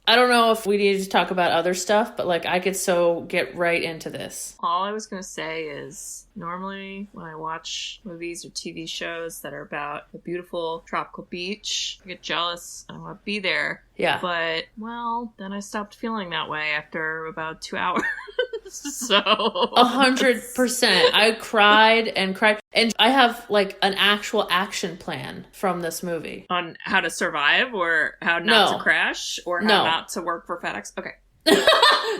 I don't know if we need to talk about other stuff, but like I could so get right into this. All I was going to say is normally when I watch movies or TV shows that are about a beautiful tropical beach, I get jealous. I want to be there. Yeah. But, well, then I stopped feeling that way after about 2 hours. So 100%. I cried and cried. And I have like an actual action plan from this movie. On how to survive or how not to crash or how not to work for FedEx? Okay.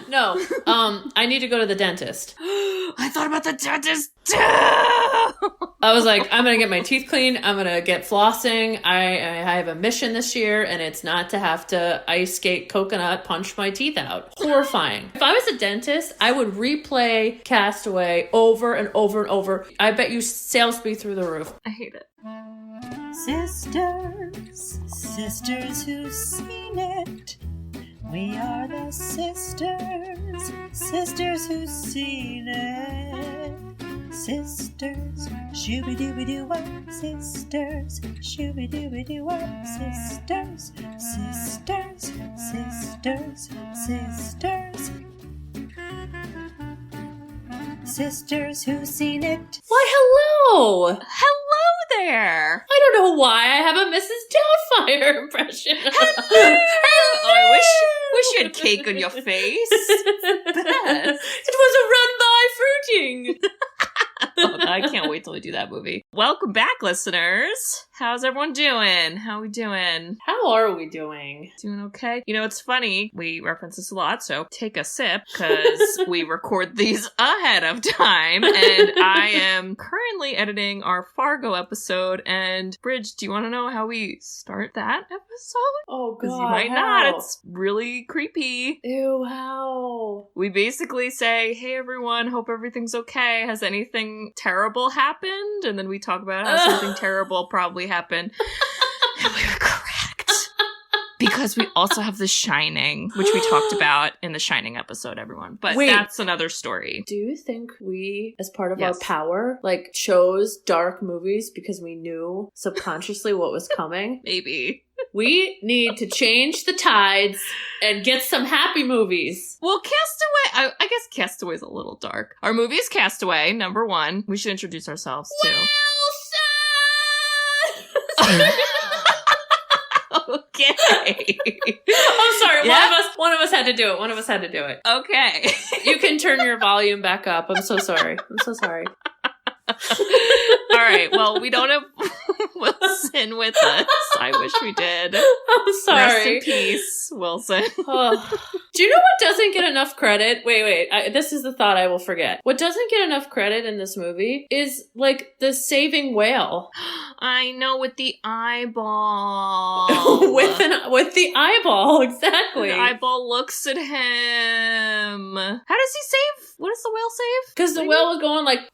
No. I need to go to the dentist. I thought about the dentist too! I was like, I'm going to get my teeth clean. I'm going to get flossing. I have a mission this year, and it's not to have to ice skate coconut punch my teeth out. Horrifying. If I was a dentist, I would replay Castaway over and over and over. I bet you sales be through the roof. I hate it. Sisters who've seen it. We are the sisters who've seen it. Sisters, shooby-dooby-doo-wop, sisters, shooby-dooby-doo-wop, sisters, sisters who've seen it. Why, hello! Hello there! I don't know why I have a Mrs. Doubtfire impression. Hello! Oh, I wish you had cake on your face. It was a run-by fruiting. Oh, I can't wait till we do that movie. Welcome back, listeners. How's everyone doing? How are we doing? How are we doing? Doing okay. You know, it's funny. We reference this a lot, so take a sip, because we record these ahead of time, and I am currently editing our Fargo episode, and Bridge, do you want to know how we start that episode? Oh, God. Because you might not. It's really creepy. Ew, how? We basically say, hey, everyone, hope everything's okay. Has anything terrible happened? And then we talk about how something terrible probably happened. And we were correct. Because we also have The Shining, which we talked about in the Shining episode, everyone. But that's another story. Do you think we, as part of our power, like chose dark movies because we knew subconsciously what was coming? Maybe. We need to change the tides and get some happy movies. Well, Castaway, I guess Castaway's a little dark. Our movie is Castaway, number one. We should introduce ourselves, too. Wilson! Okay. I'm sorry. One of us had to do it. Okay. You can turn your volume back up. I'm so sorry. All right. Well, we don't have Wilson with us. I wish we did. I'm sorry. Rest in peace, Wilson. Oh. Do you know what doesn't get enough credit? Wait. This is the thought I will forget. What doesn't get enough credit in this movie is, like, the saving whale. I know, with the eyeball. with the eyeball, exactly. The eyeball looks at him. How does he save? What does the whale save? Because the whale was going like...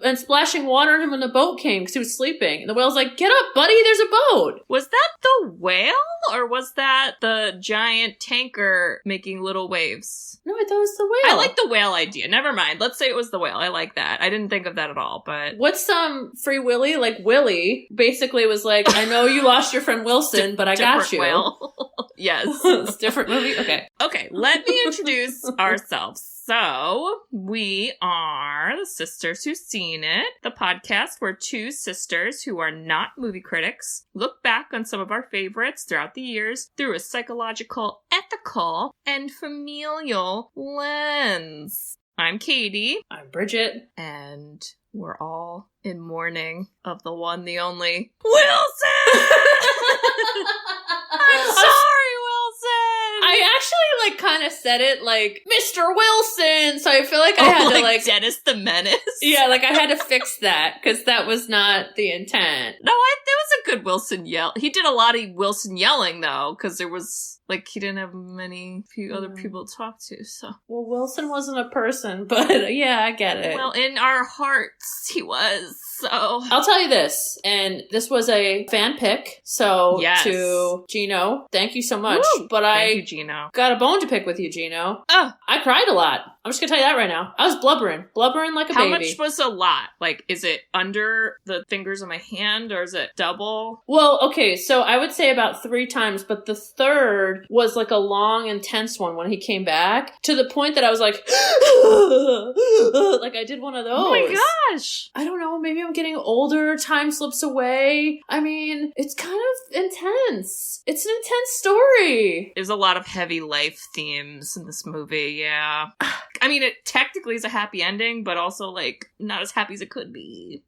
and splashing water on him when the boat came because he was sleeping. And the whale's like, get up, buddy, there's a boat. Was that the whale? Or was that the giant tanker making little waves? No, I thought it was the whale. I like the whale idea. Never mind. Let's say it was the whale. I like that. I didn't think of that at all, but... What's Free Willy? Like, Willy basically was like, I know you lost your friend Wilson, but I got you. Whale. Yes. It's a different movie? Okay, let me introduce ourselves. So, we are the Sisters Who've Seen It, the podcast where two sisters who are not movie critics look back on some of our favorites throughout the years through a psychological, ethical, and familial lens. I'm Katie. I'm Bridget. And we're all in mourning of the one, the only, Wilson! I'm sorry, Wilson! I actually, kind of said it like, Mr. Wilson! So I feel like I had to, Dennis the Menace? Yeah, I had to fix that, because that was not the intent. No, that was a good Wilson yell. He did a lot of Wilson yelling, though, because there was, he didn't have few other people to talk to, so. Well, Wilson wasn't a person, but yeah, I get it. Well, in our hearts, he was, so. I'll tell you this, and this was a fan pick, so yes. To Gino, thank you so much. Woo! But Thank you, Gino. Got a bone to pick with you, Gino. Oh. I cried a lot. I'm just gonna tell you that right now. I was blubbering like a baby. How much was a lot? Like, is it under the fingers of my hand or is it double? Well, okay, so I would say about 3 times, but the third was like a long, intense one when he came back, to the point that I was like, like I did one of those. Oh my gosh! I don't know, maybe I'm getting older, time slips away. I mean, it's kind of intense. It's an intense story. There's a lot of heavy life themes in this movie, yeah. I mean, it technically is a happy ending, but also, like, not as happy as it could be.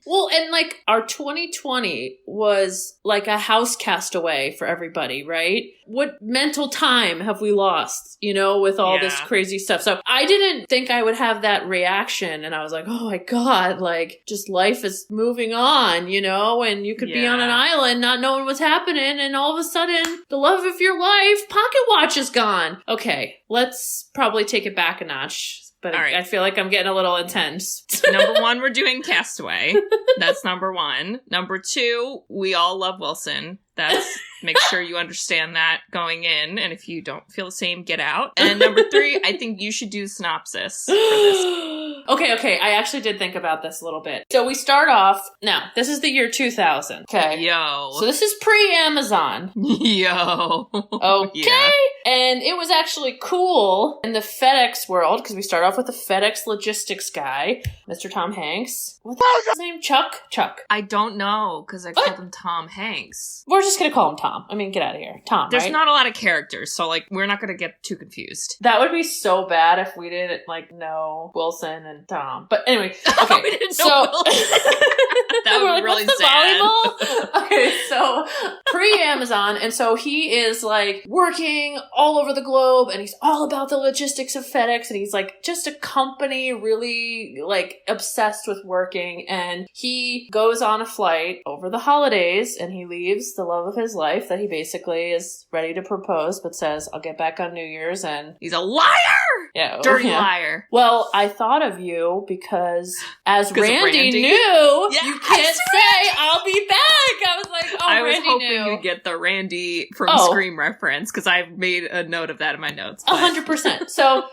Well, and like our 2020 was like a house castaway for everybody, right? What mental time have we lost, you know, with all this crazy stuff? So I didn't think I would have that reaction. And I was like, oh my God, like just life is moving on, you know, and you could be on an island not knowing what's happening. And all of a sudden the love of your life, pocket watch is gone. Okay, let's probably take it back a notch. But right. I feel like I'm getting a little intense. Number 1, we're doing Castaway. That's number 1. Number 2, we all love Wilson. That's, make sure you understand that going in. And if you don't feel the same, get out. And number 3, I think you should do synopsis for this. Okay. I actually did think about this a little bit. So we start off, now, this is the year 2000. Okay. Yo. So this is pre-Amazon. Yo. Okay. Yeah. And it was actually cool in the FedEx world, because we start off with the FedEx logistics guy, Mr. Tom Hanks. What's his name? Chuck? I don't know, because I called him Tom Hanks. We're just going to call him Tom. I mean, get out of here. Tom, There's right? not a lot of characters, so, like, we're not going to get too confused. That would be so bad if we didn't, like, know Wilson and Tom. But anyway, okay. We didn't know Wilson. That would be really sad. Volleyball? Okay, so pre-Amazon, and so he is, like, working all over the globe, and he's all about the logistics of FedEx, and he's, like, just a company really, like, obsessed with working, and he goes on a flight over the holidays, and he leaves the love of his life that he basically is ready to propose, but says, I'll get back on New Year's, and... He's a liar! Yeah. Dirty liar. Well, I thought of you because as Randy knew, you can't say, I'll be back. I was like, oh, I was Randy hoping knew. you'd get the Randy from Scream reference, because I made a note of that in my notes. 100%. So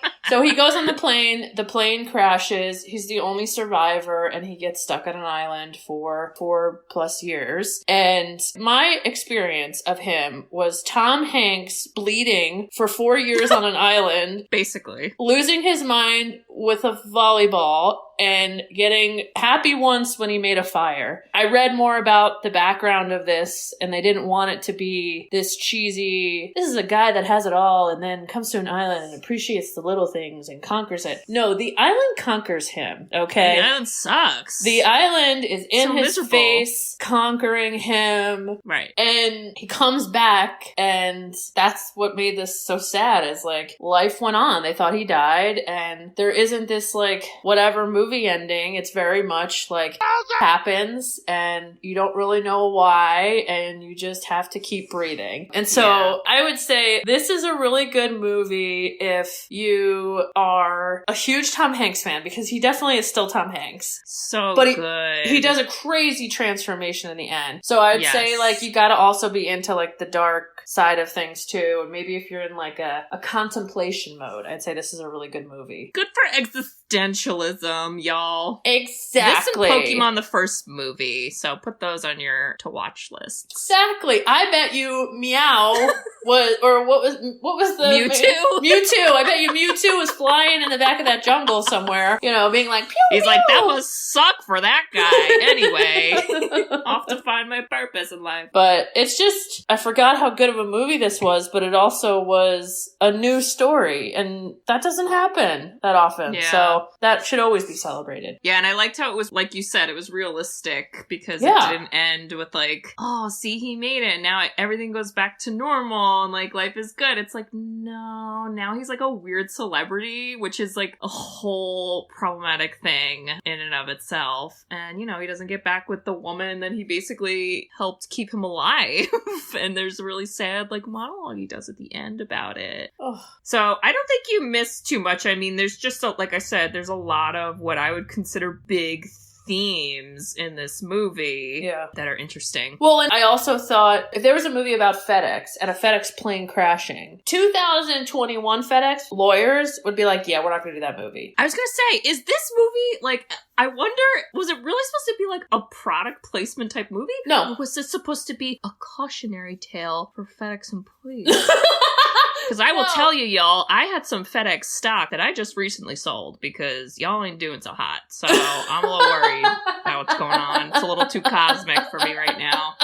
he goes on the plane crashes, he's the only survivor, and he gets stuck on an island for 4+ years. And my experience of him was Tom Hanks bleeding for 4 years on an island. Basically. Losing his mind with a volleyball and getting happy once when he made a fire. I read more about the background of this, and they didn't want it to be this cheesy, this is a guy that has it all and then comes to an island and appreciates the little things and conquers it. No, the island conquers him, okay? The island sucks. The island is in so his miserable. face, conquering him. Right. And he comes back, and that's what made this so sad, is like, life went on. They thought he died, and there isn't this, like, whatever movie ending. It's very much like happens, and you don't really know why, and you just have to keep breathing. And so I would say this is a really good movie if you are a huge Tom Hanks fan, because he definitely is still Tom Hanks. So but good. He does a crazy transformation in the end. So I'd say, like, you gotta also be into, like, the dark side of things too. And maybe if you're in, like, a contemplation mode, I'd say this is a really good movie. Good for existentialism, y'all. Exactly. This and Pokemon the first movie, so put those on your to watch list. Exactly. I bet you Meow was, or what was the Mewtwo? Mewtwo. I bet you Mewtwo was flying in the back of that jungle somewhere, you know, being like, pew, he's pew. like, that must suck for that guy. Anyway, off to find my purpose in life. But it's just, I forgot how good of a movie this was, but it also was a new story, and that doesn't happen that often. Yeah. So that should always be celebrated. Yeah, and I liked how it was, like you said, it was realistic, because it didn't end with like, oh, see, he made it, now everything goes back to normal, and like, life is good. It's like, no, now he's like a weird celebrity, which is like a whole problematic thing in and of itself. And, you know, he doesn't get back with the woman that he basically helped keep him alive. And there's a really sad, like, monologue he does at the end about it. Oh. So I don't think you missed too much. I mean, there's just, like I said, there's a lot of what I would consider big themes in this movie that are interesting. Well, and I also thought if there was a movie about FedEx and a FedEx plane crashing, 2021 FedEx lawyers would be like, yeah, we're not going to do that movie. I was going to say, is this movie, like, I wonder, was it really supposed to be like a product placement type movie? No. Or was this supposed to be a cautionary tale for FedEx employees? Because I will tell you, y'all, I had some FedEx stock that I just recently sold because y'all ain't doing so hot. So I'm a little worried about what's going on. It's a little too cosmic for me right now.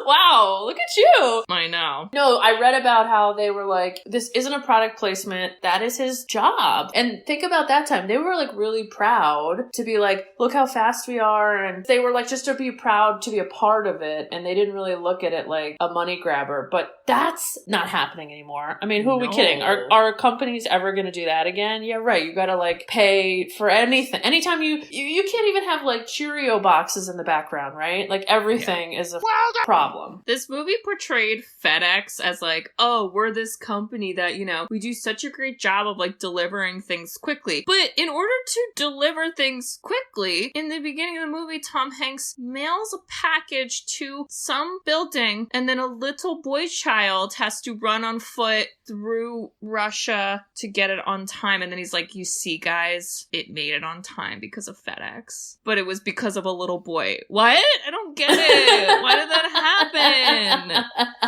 Wow, look at you. I know. No, I read about how they were like, this isn't a product placement. That is his job. And think about that time. They were like really proud to be like, look how fast we are. And they were like, just to be proud to be a part of it. And they didn't really look at it like a money grabber. But that's not happening anymore. I mean, who are we kidding? Are companies ever going to do that again? Yeah, right. You got to like pay for anything. Anytime you can't even have like Cheerio boxes in the background, right? Like everything is a problem. This movie portrayed FedEx as like, oh, we're this company that, you know, we do such a great job of like delivering things quickly. But in order to deliver things quickly, in the beginning of the movie, Tom Hanks mails a package to some building and then a little boy child has to run on foot through Russia to get it on time. And then he's like, you see, guys, it made it on time because of FedEx. But it was because of a little boy. What? I don't get it. Why did that happen?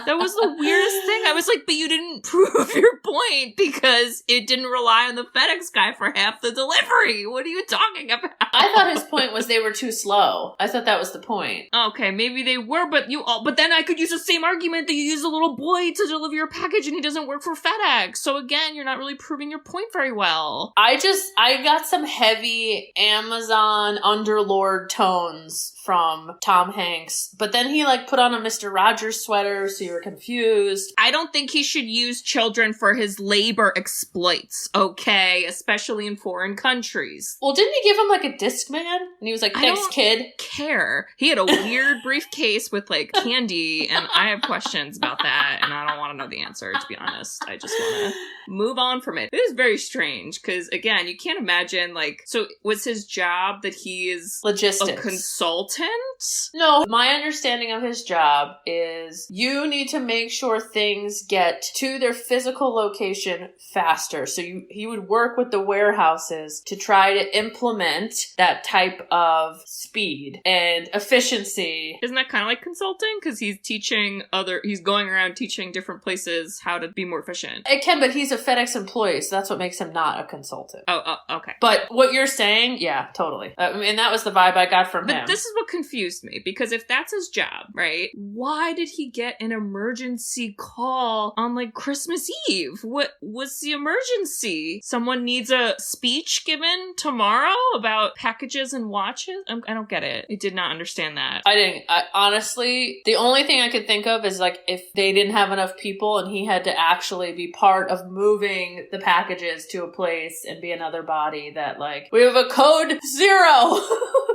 That was the weirdest thing. I was like, but you didn't prove your point because it didn't rely on the FedEx guy for half the delivery. What are you talking about? I thought his point was they were too slow. I thought that was the point. Okay, maybe they were, but then I could use the same argument that you use a little boy to deliver your package and he doesn't work for FedEx. So again, you're not really proving your point very well. I got some heavy Amazon underlord tones from Tom Hanks, but then he like put on a Mr. Rogers sweater, so you were confused. I don't think he should use children for his labor exploits, okay? Especially in foreign countries. Well, didn't he give him like a Discman? And he was like, thanks, kid. Care. He had a weird briefcase with like candy, and I have questions about that, and I don't want to know the answer, to be honest. I just want to move on from it. It is very strange, because again, you can't imagine like, so was his job that he is logistics, a consultant? No, my understanding of his job is you need to make sure things get to their physical location faster. So he would work with the warehouses to try to implement that type of speed and efficiency. Isn't that kind of like consulting? Because he's going around teaching different places how to be more efficient. It can, but he's a FedEx employee, so that's what makes him not a consultant. Oh, okay. But what you're saying, yeah, totally. I mean, that was the vibe I got from him. But this is what confused me, because if that's his job, right, why did he get an emergency call on like Christmas Eve? What was the emergency? Someone needs a speech given tomorrow about packages and watches? I don't get it. I did not understand that. Honestly, the only thing I could think of is like if they didn't have enough people and he had to actually be part of moving the packages to a place and be another body that like, we have a code 0.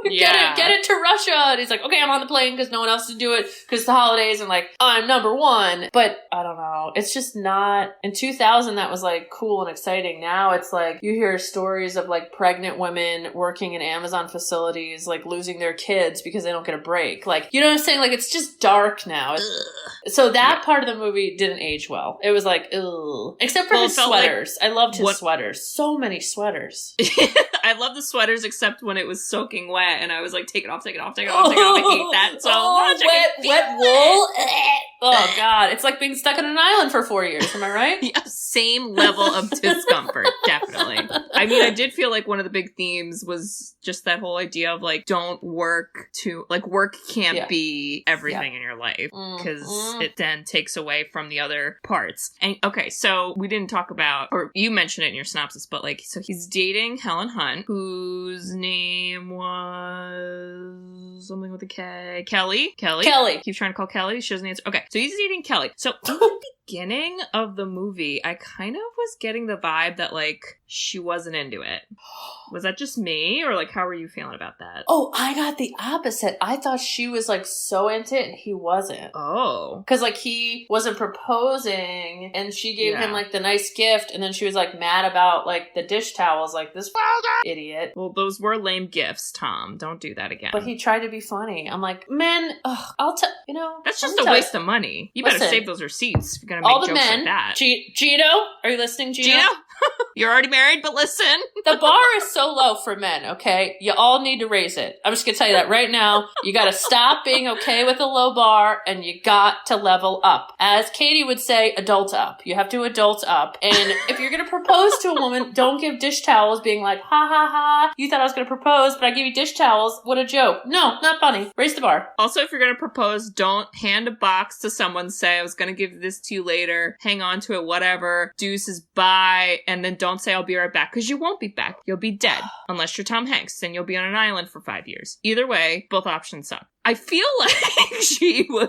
Yeah. Get it to Russia. And he's like, okay, I'm on the plane because no one else to do it because it's the holidays and like, I'm number 1. But I don't know. It's just not, in 2000 that was like cool and exciting. Now it's like, you hear stories of like pregnant women working in Amazon facilities, like losing their kids because they don't get a break. Like, you know what I'm saying? Like, it's just dark now. So that part of the movie didn't age well. It was like, ugh. Except for his sweaters. I loved his sweaters. So many sweaters. I love the sweaters except when it was soaking wet and I was like, take it off. I hate that so much. Wet wool. Oh God. It's like being stuck on an island for 4 years. Am I right? Yeah, same level of discomfort. Definitely. I mean, I did feel like one of the big themes was just that whole idea of like, don't work work can't be everything in your life because it then takes away from the other parts. And okay, so we didn't talk about, or you mentioned it in your synopsis, but like, so he's dating Helen Hunt, whose name was something with a K. Kelly. Keeps trying to call Kelly. She doesn't answer. Okay, so he's dating Kelly. So in the beginning of the movie, I kind of was getting the vibe that, like, she wasn't into it. Was that just me? Or, like, how were you feeling about that? Oh, I got the opposite. I thought she was, like, so into it and he wasn't. Oh. Because, like, he wasn't proposing and she gave him, like, the nice gift and then she was, like, mad about, like, the dish towels. Like, this idiot. Well, those were lame gifts, Tom. Don't do that again. But he tried to be funny. I'm like, men, I'll tell, you know. That's just a waste of money. You better save those receipts if you're going to make jokes like that. Gino? Are you listening, Gino? You're already married, but listen. The bar is so low for men, okay? You all need to raise it. I'm just going to tell you that right now. You got to stop being okay with a low bar, and you got to level up. As Katie would say, adult up. You have to adult up. And if you're going to propose to a woman, don't give dish towels being like, ha ha ha, you thought I was going to propose, but I gave you dish towels. What a joke. No, not funny. Raise the bar. Also, if you're going to propose, don't hand a box to someone, say, I was going to give this to you later, hang on to it, whatever, deuces, bye, and then don't say I'll be right back, because you won't be back. You'll be dead. Unless you're Tom Hanks, then you'll be on an island for 5 years. Either way, both options suck. I feel like she was...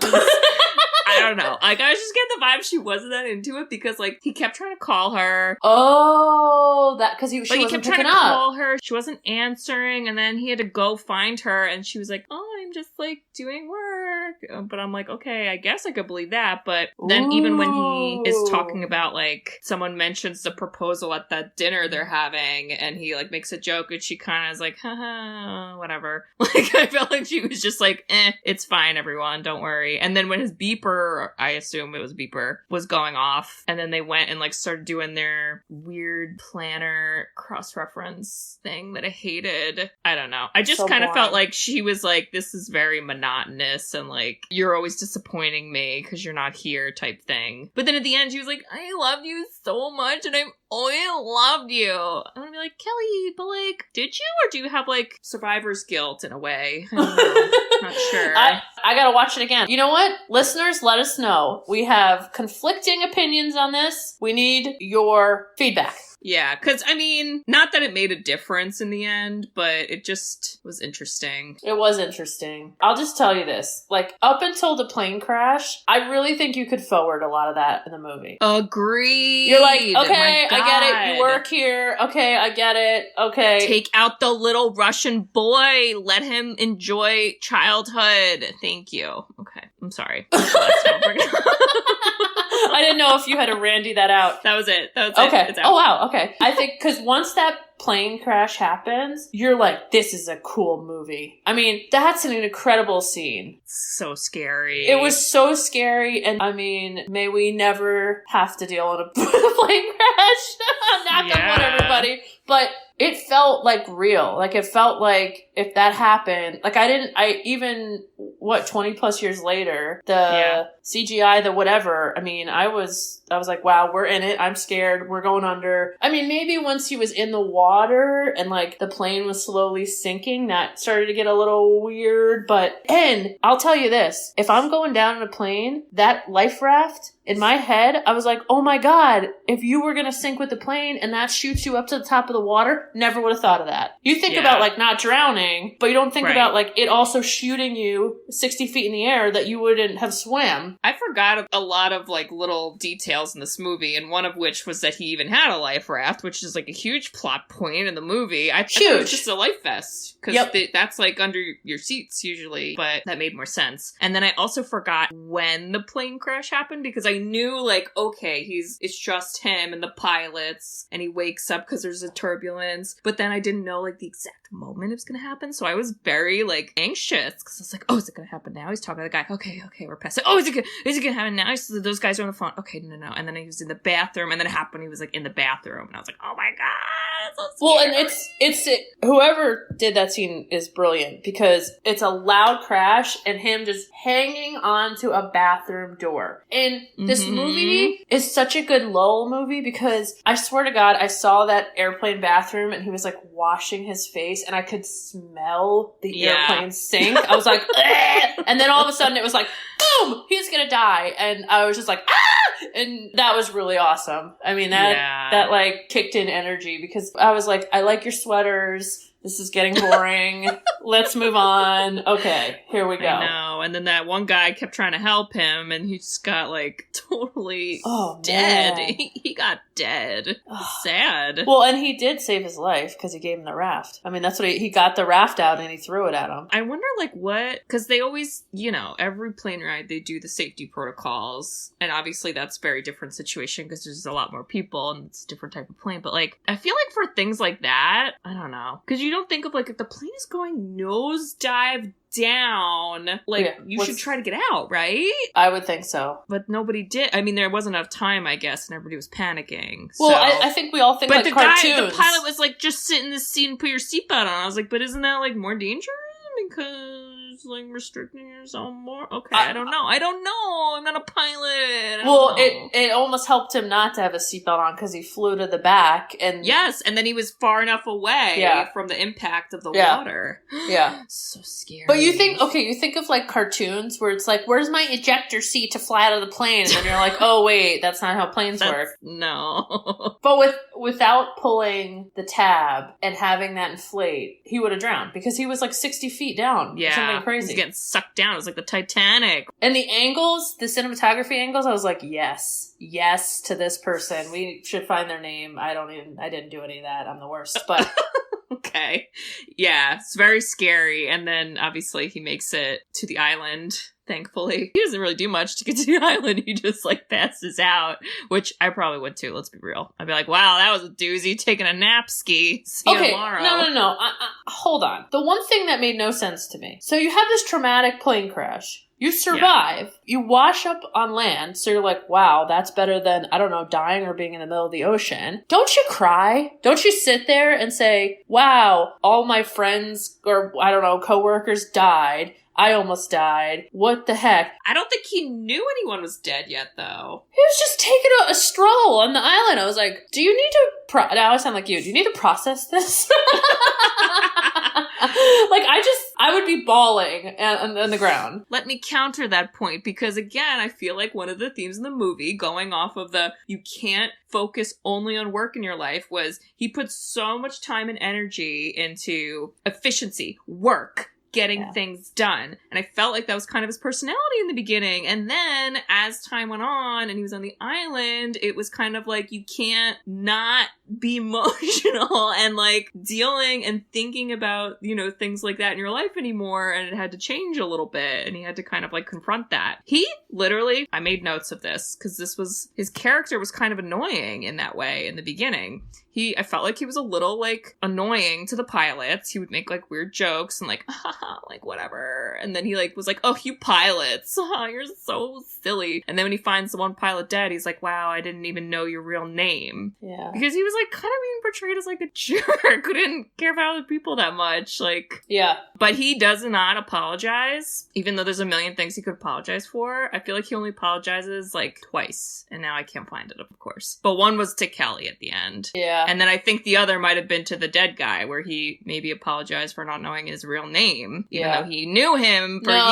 I don't know. Like, I was just getting the vibe she wasn't that into it because, like, he kept trying to call her. Oh, that because she like, wasn't he kept picking trying to up. call her. She wasn't answering, and then he had to go find her, and she was like, "Oh, I'm just like doing work." But I'm like, okay, I guess I could believe that. But then even when he is talking about, like, someone mentions the proposal at that dinner they're having, and he like makes a joke, and she kind of is like, haha, whatever. Like, I felt like she was just like, it's fine, everyone, don't worry. And then when his beeper, I assume it was beeper, was going off, and then they went and like started doing their weird planner cross-reference thing that I hated. I don't know. I just kind of felt like she was like, this is very monotonous and like, you're always disappointing me because you're not here type thing. But then at the end, she was like, I love you so much and I've always loved you. I'm gonna be like, Kelly, but like, did you? Or do you have like survivor's guilt in a way? I don't know. Not sure. I gotta watch it again. You know what? Listeners, let us know. We have conflicting opinions on this. We need your feedback. Yeah, because, I mean, not that it made a difference in the end, but it just was interesting. It was interesting. I'll just tell you this. Like, up until the plane crash, I really think you could forward a lot of that in the movie. Agreed. You're like, okay, I get it. You work here. Okay, I get it. Okay. Take out the little Russian boy. Let him enjoy childhood. Thank you. Okay, I'm sorry. I didn't know if you had to Randy that out. That was it. Okay. Oh, wow. Okay. I think because once that plane crash happens, you're like, this is a cool movie. I mean, that's an incredible scene. So scary. It was so scary, and I mean, may we never have to deal with a plane crash. Knock on wood, everybody. But it felt like real. Like, it felt like if that happened, like 20 plus years later, the CGI, the whatever, I mean, I was like, wow, we're in it. I'm scared. We're going under. I mean, maybe once he was in the water and like the plane was slowly sinking, that started to get a little weird. And I'll tell you this, if I'm going down in a plane, that life raft, in my head, I was like, oh my God, if you were going to sink with the plane and that shoots you up to the top of the water, never would have thought of that. You think about like not drowning, but you don't think about like it also shooting you 60 feet in the air that you wouldn't have swam. I forgot a lot of like little details in this movie, and one of which was that he even had a life raft, which is like a huge plot point in the movie. I thought it was just a life vest, because that's like under your seats usually, but that made more sense. And then I also forgot when the plane crash happened, because I knew like, okay, it's just him and the pilots, and he wakes up because there's a turbulence, but then I didn't know like the exact moment it was gonna happen, so I was very like anxious because I was like, oh, is it gonna happen now? He's talking to the guy. Okay, we're past it. Oh, is it gonna happen now? Those guys are on the phone. Okay, no. And then he was in the bathroom, and then it happened. He was like in the bathroom, and I was like, oh my God, so scary. Well, and it's whoever did that scene is brilliant, because it's a loud crash and him just hanging onto a bathroom door. And this movie is such a good lull movie, because I swear to God, I saw that airplane bathroom and he was like washing his face and I could smell the airplane sink. I was like, and then all of a sudden it was like, boom, he's gonna die. And I was just like, ah! And that was really awesome. I mean, that like kicked in energy because I was like, I like your sweaters. This is getting boring. Let's move on. Okay, here we go. I know. And then that one guy kept trying to help him, and he just got, like, totally dead. He got dead. Sad. Well, and he did save his life because he gave him the raft. I mean, that's what he got the raft out and he threw it at him. I wonder, like, what... Because they always, every plane ride, they do the safety protocols. And obviously that's a very different situation because there's a lot more people and it's a different type of plane. But, like, I feel like for things like that, I don't know. Because you don't think of, like, if the plane is going nosedive down, like, you should try to get out, right? I would think so. But nobody did. I mean, there wasn't enough time, I guess, and everybody was panicking. Well, I think we all think but like cartoons. But the pilot was like, just sit in this seat and put your seatbelt on. I was like, but isn't that, like, more dangerous? Because, like, restricting yourself more? Okay, I don't know. I'm not a pilot. Well, it almost helped him not to have a seatbelt on because he flew to the back. And yes, and then he was far enough away from the impact of the water. Yeah. So scary. But you think of, like, cartoons where it's like, where's my ejector seat to fly out of the plane? And then you're like, oh, wait, that's not how planes work. No. But without pulling the tab and having that inflate, he would have drowned because he was, like, 60 feet down. Yeah. Something crazy. He was getting sucked down. It was like the Titanic. And the angles, the cinematography angles, I was like, yes to this person. We should find their name. I didn't do any of that. I'm the worst, but... Okay. Yeah, it's very scary. And then obviously he makes it to the island. Thankfully. He doesn't really do much to get to the island. He just, like, passes out, which I probably would too, let's be real. I'd be like, wow, that was a doozy, taking a nap ski. See you tomorrow. No. Hold on. The one thing that made no sense to me. So you have this traumatic plane crash. You survive. Yeah. You wash up on land. So you're like, wow, that's better than, I don't know, dying or being in the middle of the ocean. Don't you cry? Don't you sit there and say, wow, all my friends or, I don't know, coworkers died. I almost died. What the heck? I don't think he knew anyone was dead yet, though. He was just taking a stroll on the island. I was like, do you need to... now I sound like you. Do you need to process this? Like, I would be bawling on the ground. Let me counter that point, because again, I feel like one of the themes in the movie, going off of the you can't focus only on work in your life, was he put so much time and energy into efficiency, work, getting things done. And I felt like that was kind of his personality in the beginning. And then as time went on and he was on the island, it was kind of like you can't not be emotional and like dealing and thinking about, things like that in your life anymore. And it had to change a little bit. And he had to kind of like confront that. He literally, I made notes of this because his character was kind of annoying in that way in the beginning. I felt like he was a little, like, annoying to the pilots. He would make, like, weird jokes and, like, like, whatever. And then he, like, was like, oh, you pilots. You're so silly. And then when he finds the one pilot dead, he's like, wow, I didn't even know your real name. Yeah. Because he was, like, kind of being portrayed as, like, a jerk who didn't care about other people that much. Like, yeah. But he does not apologize, even though there's a million things he could apologize for. I feel like he only apologizes, like, twice. And now I can't find it, of course. But one was to Kelly at the end. Yeah. And then I think the other might have been to the dead guy, where he maybe apologized for not knowing his real name, even though he knew him for years.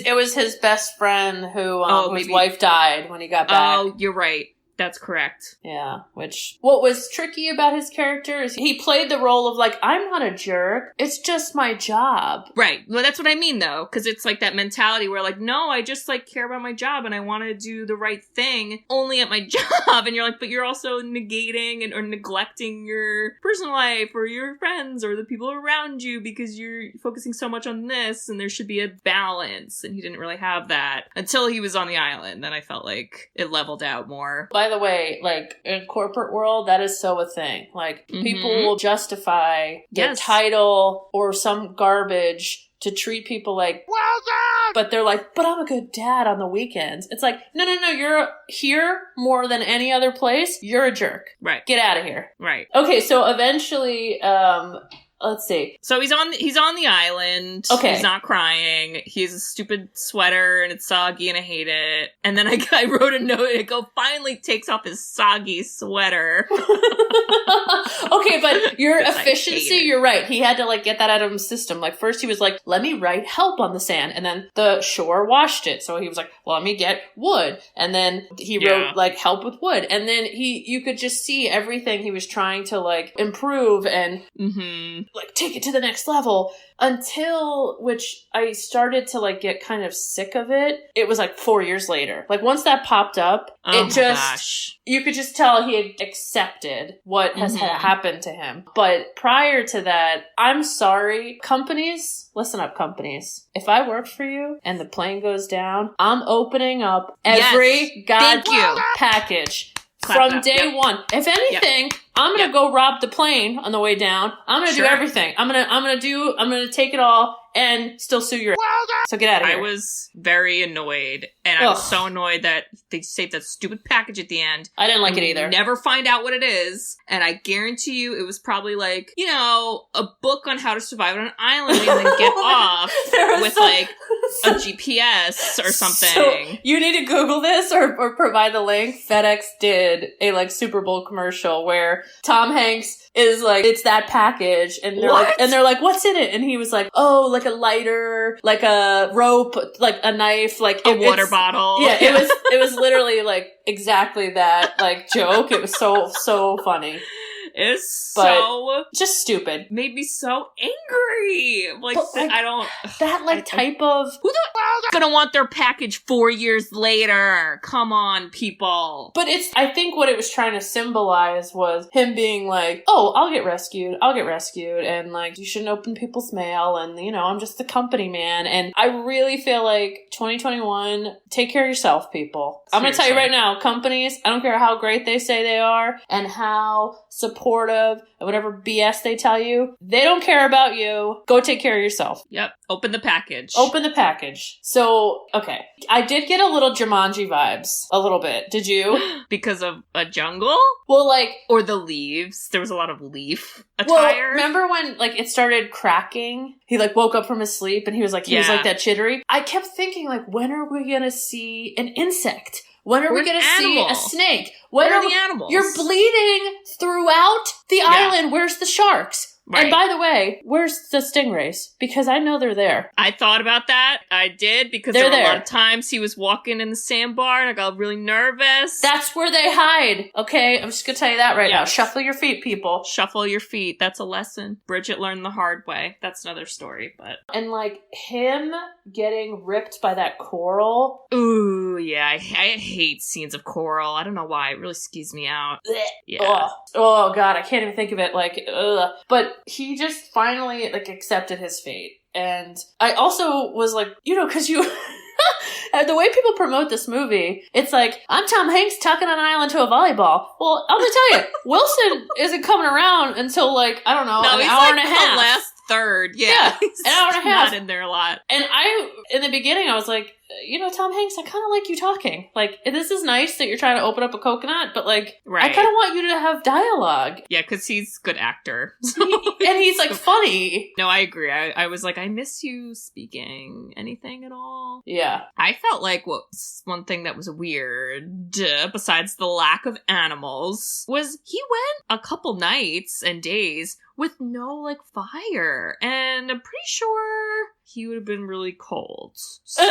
No, it was his best friend whose wife died when he got back. Oh, you're right. That's correct. Yeah, what was tricky about his character is he played the role of, like, I'm not a jerk. It's just my job. Right. Well, that's what I mean, though, because it's, like, that mentality where, like, no, I just, like, care about my job and I want to do the right thing only at my job. And you're like, but you're also negating or neglecting your personal life or your friends or the people around you because you're focusing so much on this, and there should be a balance. And he didn't really have that until he was on the island. Then I felt like it leveled out more. By the way, like, in corporate world, that is so a thing. Like, people will justify the title or some garbage to treat people like, well done! But they're like, but I'm a good dad on the weekends. It's like, no, you're here more than any other place. You're a jerk. Right. Get out of here. Right. Okay, so eventually, let's see. So he's on the island. Okay. He's not crying. He has a stupid sweater and it's soggy and I hate it. And then I wrote a note and finally takes off his soggy sweater. Okay, but your Because I efficiency, hate it. you're right. He had to like get that out of his system. Like first he was like, let me write help on the sand. And then the shore washed it. So he was like, well, let me get wood. And then he wrote like help with wood. And then you could just see everything he was trying to like improve and like take it to the next level until which I started to like get kind of sick of it. It was like 4 years later. Like once that popped up, you could just tell he had accepted what has happened to him. But prior to that, I'm sorry, companies, listen up, companies. If I work for you and the plane goes down, I'm opening up every goddamn package. From day one. If anything, I'm gonna go rob the plane on the way down. I'm gonna do everything. I'm gonna take it all and still sue your ass. So get out of here. I was very annoyed. And I was so annoyed that they saved that stupid package at the end. I didn't like it either. Never find out what it is. And I guarantee you it was probably like, you know, a book on how to survive on an island and then get off with like a GPS or something. So you need to Google this or provide the link. FedEx did a like Super Bowl commercial where Tom Hanks is like, it's that package. And they're like, what's in it? And he was like, oh, like a lighter, like a rope, like a knife, like a water bottle. Yeah, it was literally like exactly that like joke. It was so funny. It's but so just stupid. Made me so angry. Like, I don't that like type of who the gonna want their package 4 years later? Come on, people. But I think what it was trying to symbolize was him being like, oh, I'll get rescued, and like you shouldn't open people's mail, and you know I'm just the company man. And I really feel like 2021, take care of yourself, people. I'm gonna tell you right now, companies, I don't care how great they say they are and how supportive and whatever BS they tell you, they don't care about you. Go take care of yourself. Yep. Open the package. So, okay. I did get a little Jumanji vibes. A little bit. Did you? Because of a jungle? Well, like... Or the leaves. There was a lot of leaf attire. Well, remember when, like, it started cracking? He, like, woke up from his sleep and he was like that jittery. I kept thinking, like, when are we gonna see an insect? When are we going to see a snake? When are the animals? You're bleeding throughout the island. Where's the sharks? Right. And by the way, where's the stingrays? Because I know they're there. I thought about that. I did, because there were a lot of times he was walking in the sandbar and I got really nervous. That's where they hide. Okay, I'm just going to tell you that right now. Shuffle your feet, people. Shuffle your feet. That's a lesson. Bridget learned the hard way. That's another story, but... And, like, him getting ripped by that coral. Ooh, yeah. I hate scenes of coral. I don't know why. It really skews me out. Yeah. Oh, God. I can't even think of it. Like, ugh. But he just finally, like, accepted his fate. And I also was like, you know, because you... the way people promote this movie, it's like, I'm Tom Hanks tucking on an island to a volleyball. Well, I'm gonna tell you, Wilson isn't coming around until, like, I don't know, an hour and a half. The last third. Yeah. An hour and a half. Not in there a lot. And in the beginning, I was like, you know, Tom Hanks, I kind of like you talking. Like, this is nice that you're trying to open up a coconut, but, like, I kind of want you to have dialogue. Yeah, because he's a good actor. And he's, like, funny. No, I agree. I was like, I miss you speaking anything at all. Yeah. I felt like one thing that was weird, besides the lack of animals, was he went a couple nights and days with no, like, fire. And I'm pretty sure he would have been really cold. So...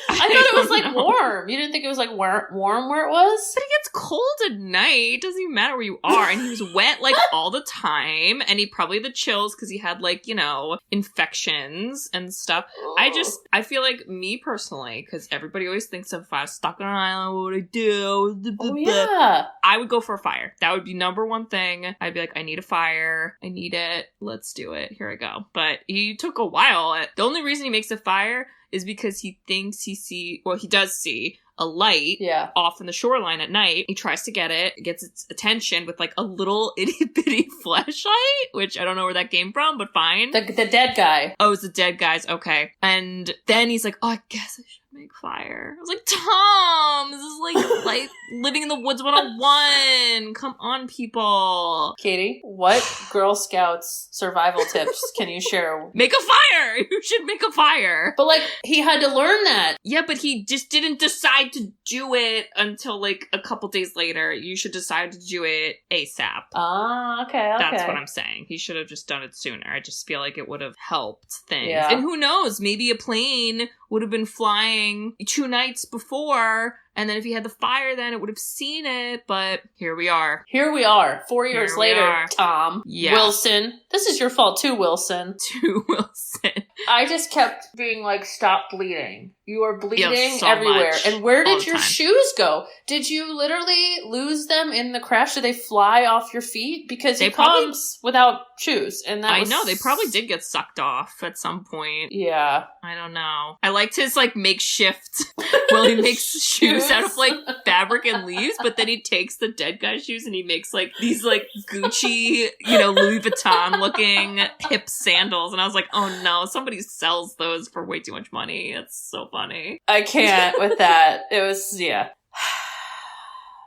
I thought it was, like, warm. You didn't think it was, like, warm where it was? But it gets cold at night. It doesn't even matter where you are. And he was wet, like, all the time. And he probably had the chills because he had, like, you know, infections and stuff. I feel like, me personally, because everybody always thinks if I was stuck on an island, what would I do? Oh, yeah. I would go for a fire. That would be number one thing. I'd be like, I need a fire. I need it. Let's do it. Here I go. But he took a while. The only reason he makes a fire is because he thinks he does see a light off in the shoreline at night. He tries to get it, gets its attention with, like, a little itty-bitty flashlight, which I don't know where that came from, but fine. The dead guy. Oh, it's the dead guys. Okay. And then he's like, oh, I guess I should make fire. I was like, Tom, this is like living in the woods 101. Come on, people. Katie, what Girl Scouts survival tips can you share? Make a fire. You should make a fire. But like, he had to learn that. Yeah, but he just didn't decide to do it until like a couple days later. You should decide to do it ASAP. Ah, okay. That's what I'm saying. He should have just done it sooner. I just feel like it would have helped things. Yeah. And who knows? Maybe a plane would have been flying 2 nights before, and then if he had the fire, then it would have seen it. But here we are. Here we are, 4 years Here we later, are. Tom. Yeah. Wilson. This is your fault too, Wilson. To Wilson. I just kept being like, stop bleeding. You are bleeding Yeah, so everywhere. much. And where All did the your time. shoes go? Did you literally lose them in the crash? Did they fly off your feet? Because They he probably- comes without shoes. And that I was... know, they probably did get sucked off at some point. Yeah. I don't know. I liked his like makeshift well, he makes shoes out of like fabric and leaves, but then he takes the dead guy's shoes and he makes like these like Gucci, Louis Vuitton looking hip sandals. And I was like, oh no, somebody sells those for way too much money. It's so funny. I can't with that. It was, yeah.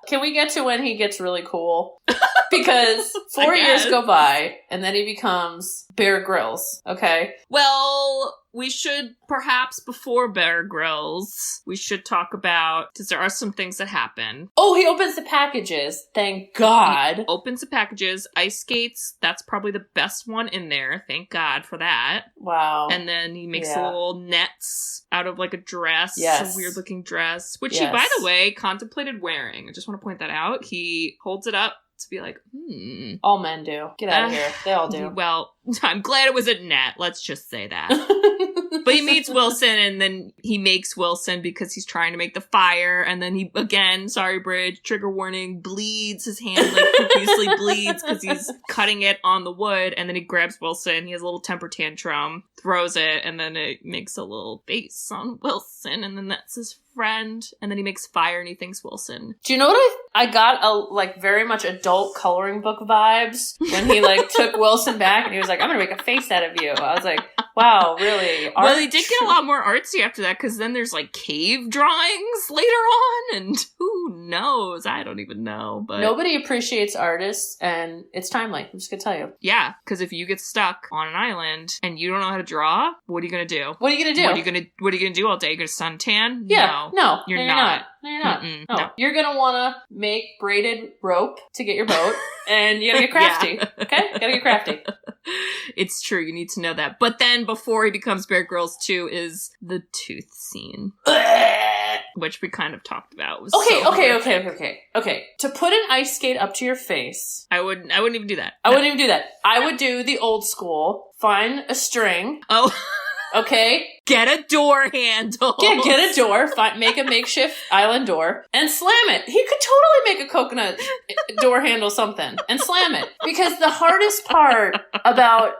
Can we get to when he gets really cool? Because 4 years go by, and then he becomes Bear Grylls, okay? Well, we should perhaps, before Bear Grylls, we should talk about, because there are some things that happen. Oh, he opens the packages. Thank God. He opens the packages, ice skates, that's probably the best one in there. Thank God for that. Wow. And then he makes Yeah. little nets out of like a dress, Yes. a weird looking dress, which Yes. he, by the way, contemplated wearing. I just want to point that out. He holds it up to be like, All men do. Get out of here. They all do. Well, I'm glad it was a net. Let's just say that. But he meets Wilson, and then he makes Wilson because he's trying to make the fire, and then he, again, sorry, Bridge, trigger warning, bleeds. His hand, like, profusely bleeds because he's cutting it on the wood, and then he grabs Wilson. He has a little temper tantrum, throws it, and then it makes a little face on Wilson, and then that's his friend, and then he makes fire, and he thinks Wilson. Do you know what I got very much adult coloring book vibes when he took Wilson back and he was like, I'm gonna make a face out of you. I was like, wow, really? Well, he did get a lot more artsy after that, because then there's cave drawings later on, and who knows? I don't even know. But nobody appreciates artists, and it's timely. I'm just gonna tell you. yeah, because if you get stuck on an island and you don't know how to draw, what are you gonna do? What are you gonna do? What are you gonna do all day? You're gonna suntan? Yeah, no, you're no, not. No, you're not. Mm-mm, No. no. You're gonna wanna make braided rope to get your boat, and you gotta get crafty. Yeah. Okay? Gotta get crafty. It's true, you need to know that. But then before he becomes Bear Grylls 2 is the tooth scene, which we kind of talked about. It was Okay. so Okay. To put an ice skate up to your face, I wouldn't even do that. I wouldn't even do that. I would do the old school. Find a string. Oh, Okay? get a door handle. Yeah, get a door, make a makeshift island door, and slam it. He could totally make a coconut door handle something and slam it. Because the hardest part about,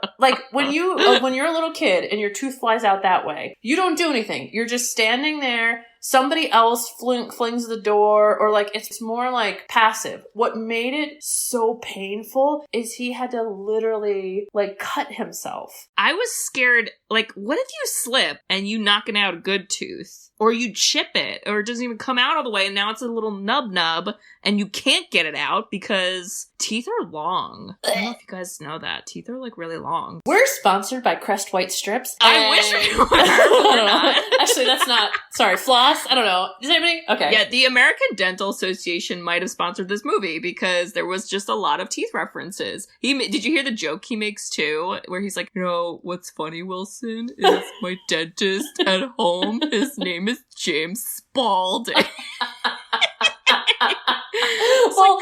when you're a little kid and your tooth flies out that way, you don't do anything. You're just standing there. Somebody else flings the door, or it's more passive. What made it so painful is he had to literally cut himself. I was scared, what if you slip and you knocking out a good tooth? Or you chip it, or it doesn't even come out all the way, and now it's a little nub, and you can't get it out because teeth are long. I don't know if you guys know that. Teeth are, really long. We're sponsored by Crest White Strips. I wish we were. We're not. Actually, that's not. Sorry, floss. I don't know. Does anybody? Okay. Yeah, the American Dental Association might have sponsored this movie because there was just a lot of teeth references. Did you hear the joke he makes too, where he's like, what's funny, Wilson, is my dentist at home. His name is James Spaulding. Well,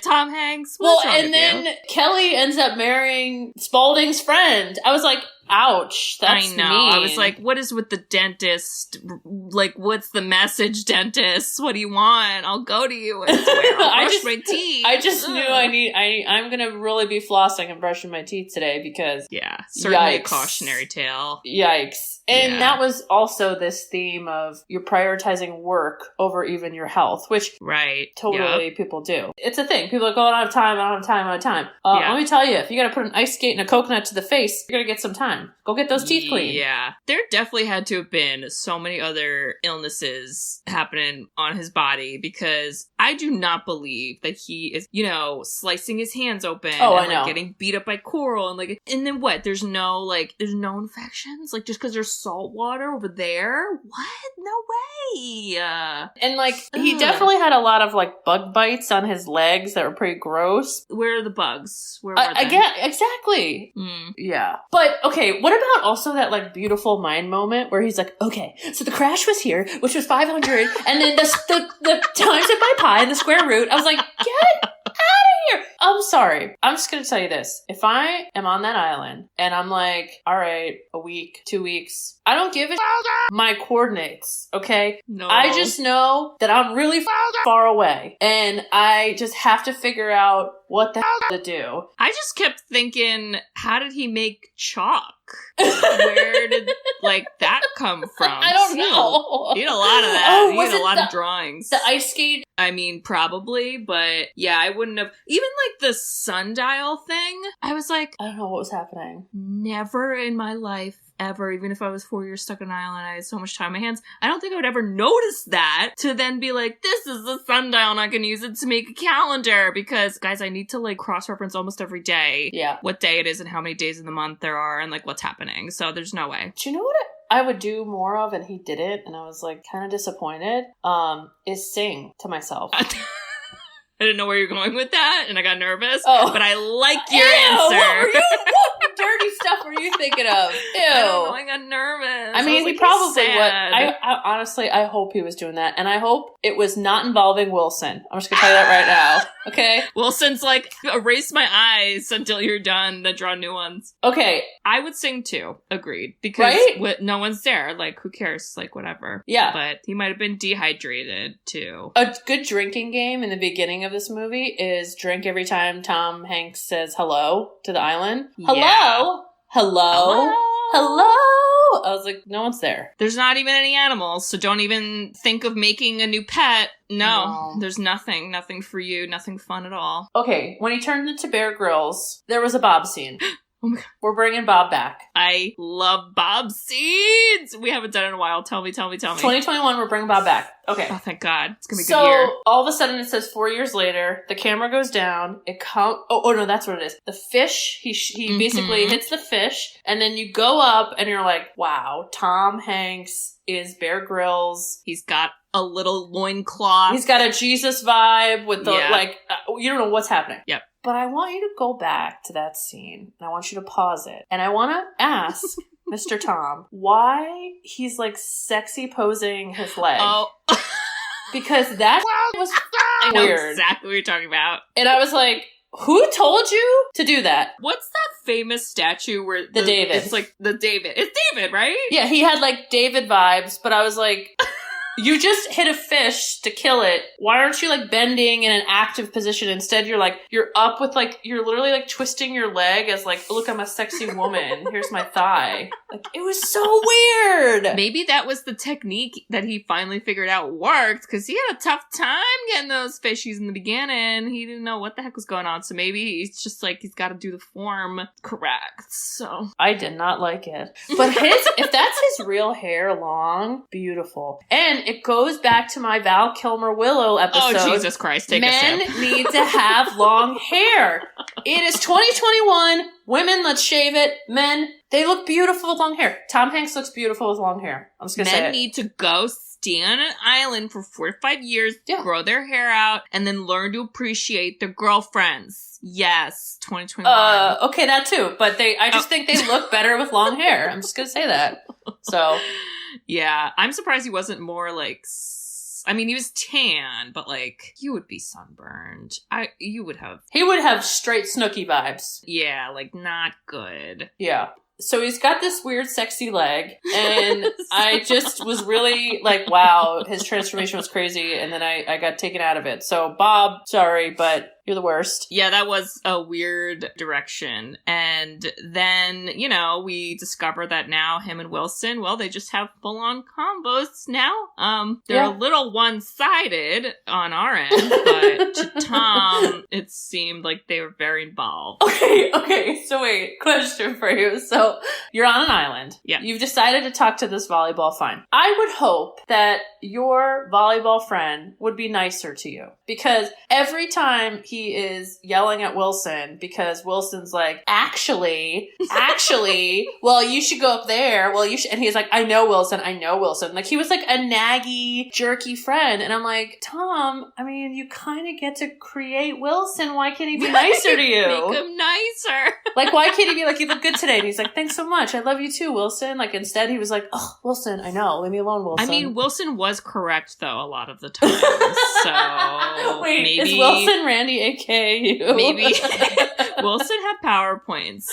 Tom Hanks. well, What's wrong and with then you? Kelly ends up marrying Spaulding's friend. I was like, ouch, that's I know. mean. I was like, what is with the dentist? What's the message, dentist? What do you want? I'll go to you and swear I'll brush my teeth. I just knew I'm gonna really be flossing and brushing my teeth today because Yeah, certainly a Yikes. cautionary tale. yikes. And Yeah. that was also this theme of you're prioritizing work over even your health, which Right. totally people do. It's a thing. People are like, oh, I don't have time, I don't have time, I don't have time. Yeah. Let me tell you, if you gotta put an ice skate and a coconut to the face, you're gonna get some time. on. Go get those teeth cleaned. Yeah. There definitely had to have been so many other illnesses happening on his body because I do not believe that he is, slicing his hands open I and know. getting beat up by coral and then what? There's no infections? Like just because there's salt water over there? What? No way. And he definitely had a lot of bug bites on his legs that were pretty gross. Where are the bugs? Where were they? Again, exactly. Yeah. But okay, what about also that beautiful mind moment where he's like, okay, so the crash was here, which was 500, and then the times it by pi and the square root. I was like, get out of here. I'm sorry. I'm just gonna tell you this. If I am on that island and I'm like, all right, a week, 2 weeks, I don't give a my coordinates, okay? No. I just know that I'm really far away and I just have to figure out what the hell to do. I just kept thinking, how did he make chalk? Where did that come from? I don't know. He had a lot of that. Oh, he was had a it lot of drawings. The ice skate? I mean, probably, but yeah, I wouldn't have. Even the sundial thing, I was like, I don't know what was happening. never in my life. Ever, even if I was 4 years stuck on an island, I had so much time on my hands. I don't think I would ever notice that to then be like, this is the sundial and I can use it to make a calendar because, guys, I need to cross-reference almost every day. Yeah. What day it is and how many days in the month there are and what's happening. So there's no way. Do you know what I would do more of and he didn't and I was kind of disappointed? Is sing to myself. I didn't know where you're going with that and I got nervous. Oh. But I like your Ew, answer. What dirty stuff were you thinking of? Ew. I don't know, I got nervous. I mean, was he probably he's would. sad. I honestly, I hope he was doing that. And I hope it was not involving Wilson. I'm just going to tell you that right now. Okay? Wilson's erase my eyes until you're done, then draw new ones. Okay. I would sing too. Agreed. Because no one's there. Who cares? Whatever. Yeah. But he might have been dehydrated too. A good drinking game in the beginning of this movie is drink every time Tom Hanks says hello to the island. Hello? Yeah. Hello? Hello? I was like, no one's there. There's not even any animals, so don't even think of making a new pet. No. There's nothing. Nothing for you. Nothing fun at all. Okay, when he turned into Bear Grylls, there was a Bob scene. Oh my God. We're bringing Bob back. I love Bob seeds. We haven't done it in a while. Tell me. 2021, we're bringing Bob back. Okay. Oh, thank God. It's going to be a good year. So, all of a sudden it says 4 years later, the camera goes down, oh no, that's what it is. The fish, he basically hits the fish, and then you go up and you're like, wow, Tom Hanks is Bear Grylls. He's got a little loincloth. He's got a Jesus vibe with the, you don't know what's happening. Yep. But I want you to go back to that scene, and I want you to pause it, and I want to ask Mr. Tom why he's sexy posing his leg. Oh. Because that was I know weird. exactly what you're talking about. And I was like, who told you to do that? What's that famous statue where the David? It's the David. It's David, right? Yeah, he had David vibes, but I was like, you just hit a fish to kill it. Why aren't you bending in an active position? Instead, you're you're up with you're literally twisting your leg as look, I'm a sexy woman. Here's my thigh. It was so weird. Maybe that was the technique that he finally figured out worked because he had a tough time getting those fishies in the beginning. He didn't know what the heck was going on. So maybe he's just he's got to do the form correct. So I did not like it. But if that's his real hair long, beautiful. And it goes back to my Val Kilmer Willow episode. Oh, Jesus Christ. Take a Men sip. need to have long hair. It is 2021. Women, let's shave it. Men, they look beautiful with long hair. Tom Hanks looks beautiful with long hair. I'm just going to say it. Men need to go stay on an island for 4 to 5 years, grow their hair out, and then learn to appreciate their girlfriends. Yes, 2021. Okay, that too. But I just think they look better with long hair. I'm just going to say that. So... Yeah, I'm surprised he wasn't more I mean, he was tan, but you would be sunburned. He would have straight Snooki vibes. Yeah, not good. Yeah. So he's got this weird sexy leg, and I just was really wow, his transformation was crazy, and then I got taken out of it. So Bob, sorry, but You're the worst. Yeah, that was a weird direction. And then, we discover that now him and Wilson, well, they just have full-on combos now. They're a little one-sided on our end, but to Tom, it seemed like they were very involved. Okay, so wait, question for you. So, you're on an island. Yeah. You've decided to talk to this volleyball friend. I would hope that your volleyball friend would be nicer to you. Because every time he is yelling at Wilson, because Wilson's like, actually, well, you should go up there. Well, you should. And he's like, I know Wilson. Like, he was like a naggy, jerky friend. And I'm like, Tom, I mean, you kind of get to create Wilson. Why can't he be nicer to you? Make him nicer. Like, why can't he be like, you look good today? And he's like, thanks so much. I love you too, Wilson. Like, instead he was like, oh, Wilson, I know. Leave me alone, Wilson. I mean, Wilson was correct, though, a lot of the time. So wait, maybe, is Wilson Randy, a.k.a. you? Maybe Wilson had PowerPoints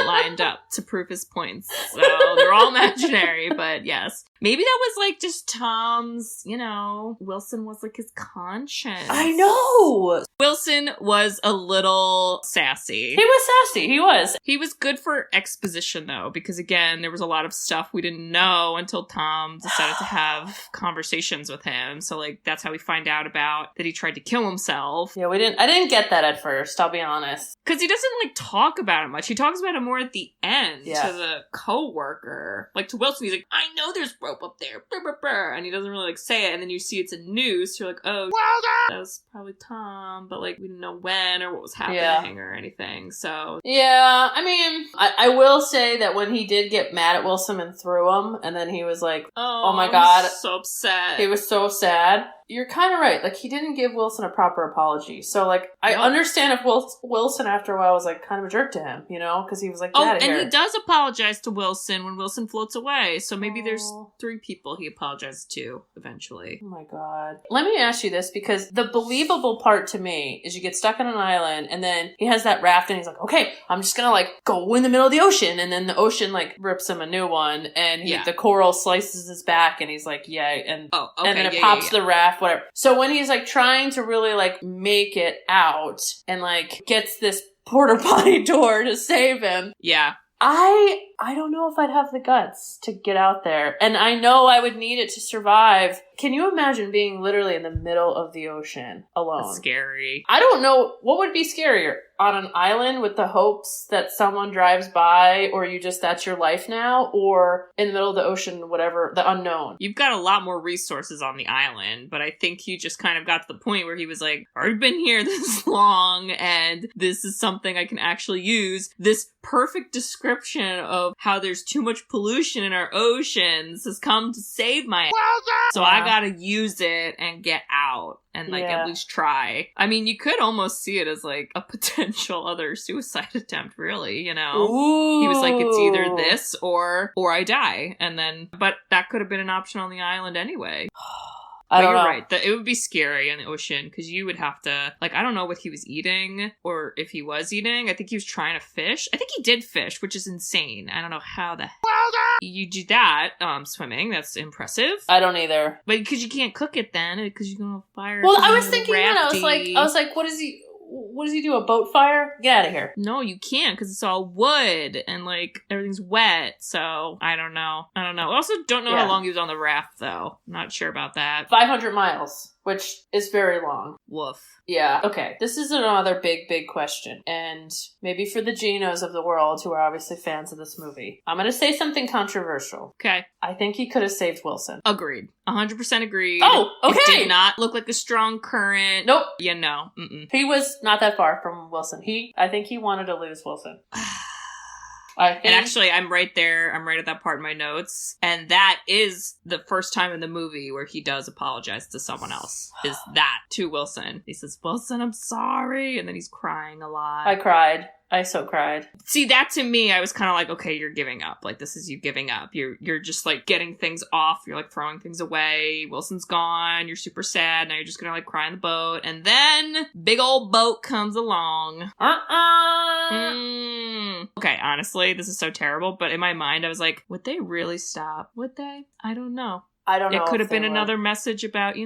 lined up to prove his points. So they're all imaginary, but yes. Maybe that was like just Tom's, Wilson was like his conscience. I know! Wilson was a little sassy. He was sassy. He was. He was good for exposition, though, because again, there was a lot of stuff we didn't know until Tom decided to have conversations with him. So, like, that's how we find out about that he tried to kill himself. Yeah, I didn't get that at first, I'll be honest. Because he doesn't, like, talk about it much. He talks about it more at the end to the co-worker. Like, to Wilson, he's like, I know there's rope up there. Brr, brr, brr. And he doesn't really, like, say it. And then you see it's in news. So you're like, oh, that was probably Tom. But, like, we didn't know when or what was happening or anything. So. Yeah, I mean, I will say that when he did get mad at Wilson and threw him, and then he was like, oh my God. So upset. He was so sad. You're kind of right. Like, he didn't give Wilson a proper apology. So, like, I understand if Wilson, after a while, was, like, kind of a jerk to him, because he was like, get out of here. And he does apologize to Wilson when Wilson floats away. So maybe there's 3 people he apologized to eventually. Oh, my God. Let me ask you this, because the believable part to me is you get stuck on an island, and then he has that raft, and he's like, okay, I'm just gonna, like, go in the middle of the ocean, and then the ocean, like, rips him a new one, and the coral slices his back, and he's like, and then it pops the raft, whatever. So when he's like trying to really like make it out and like gets this porta potty door to save him. Yeah. I don't know if I'd have the guts to get out there. And I know I would need it to survive. Can you imagine being literally in the middle of the ocean alone? That's scary. I don't know. What would be scarier? On an island with the hopes that someone drives by or that's your life now? Or in the middle of the ocean, whatever, the unknown? You've got a lot more resources on the island, but I think he just kind of got to the point where he was like, I've already been here this long and this is something I can actually use. This perfect description of how there's too much pollution in our oceans has come to save my ass. So I gotta use it and get out and like at least try. I mean, you could almost see it as like a potential other suicide attempt, really, Ooh. He was like, it's either this or I die. And then, but that could have been an option on the island anyway. You're right. It would be scary in the ocean because you would have to, like, I don't know what he was eating or if he was eating. I think he was trying to fish. I think he did fish, which is insane. I don't know how the hell you do that. Swimming. That's impressive. I don't either. But because you can't cook it then because you're going to fire. Well, I was thinking when I was like, what does he do? A boat fire? Get out of here. No, you can't because it's all wood and like everything's wet. So I don't know. I also don't know how long he was on the raft though. I'm not sure about that. 500 miles. Which is very long. Woof. Yeah. Okay. This is another big, big question. And maybe for the Genos of the world who are obviously fans of this movie. I'm going to say something controversial. Okay. I think he could have saved Wilson. Agreed. 100% agreed. Oh, okay. It did not look like a strong current. Nope. Mm-mm. He was not that far from Wilson. I think he wanted to lose Wilson. And actually, I'm right there. I'm right at that part in my notes. And that is the first time in the movie where he does apologize to someone else. Is that to Wilson. He says, Wilson, I'm sorry. And then he's crying a lot. I cried. I so cried. See, that to me, I was kind of like, okay, you're giving up. Like, this is you giving up. You're just, like, getting things off. You're, like, throwing things away. Wilson's gone. You're super sad. Now you're just gonna, like, cry in the boat. And then, big old boat comes along. Okay, honestly, this is so terrible. But in my mind, I was like, would they really stop? Would they? I don't know. I don't know. It could have if they been would. another message about,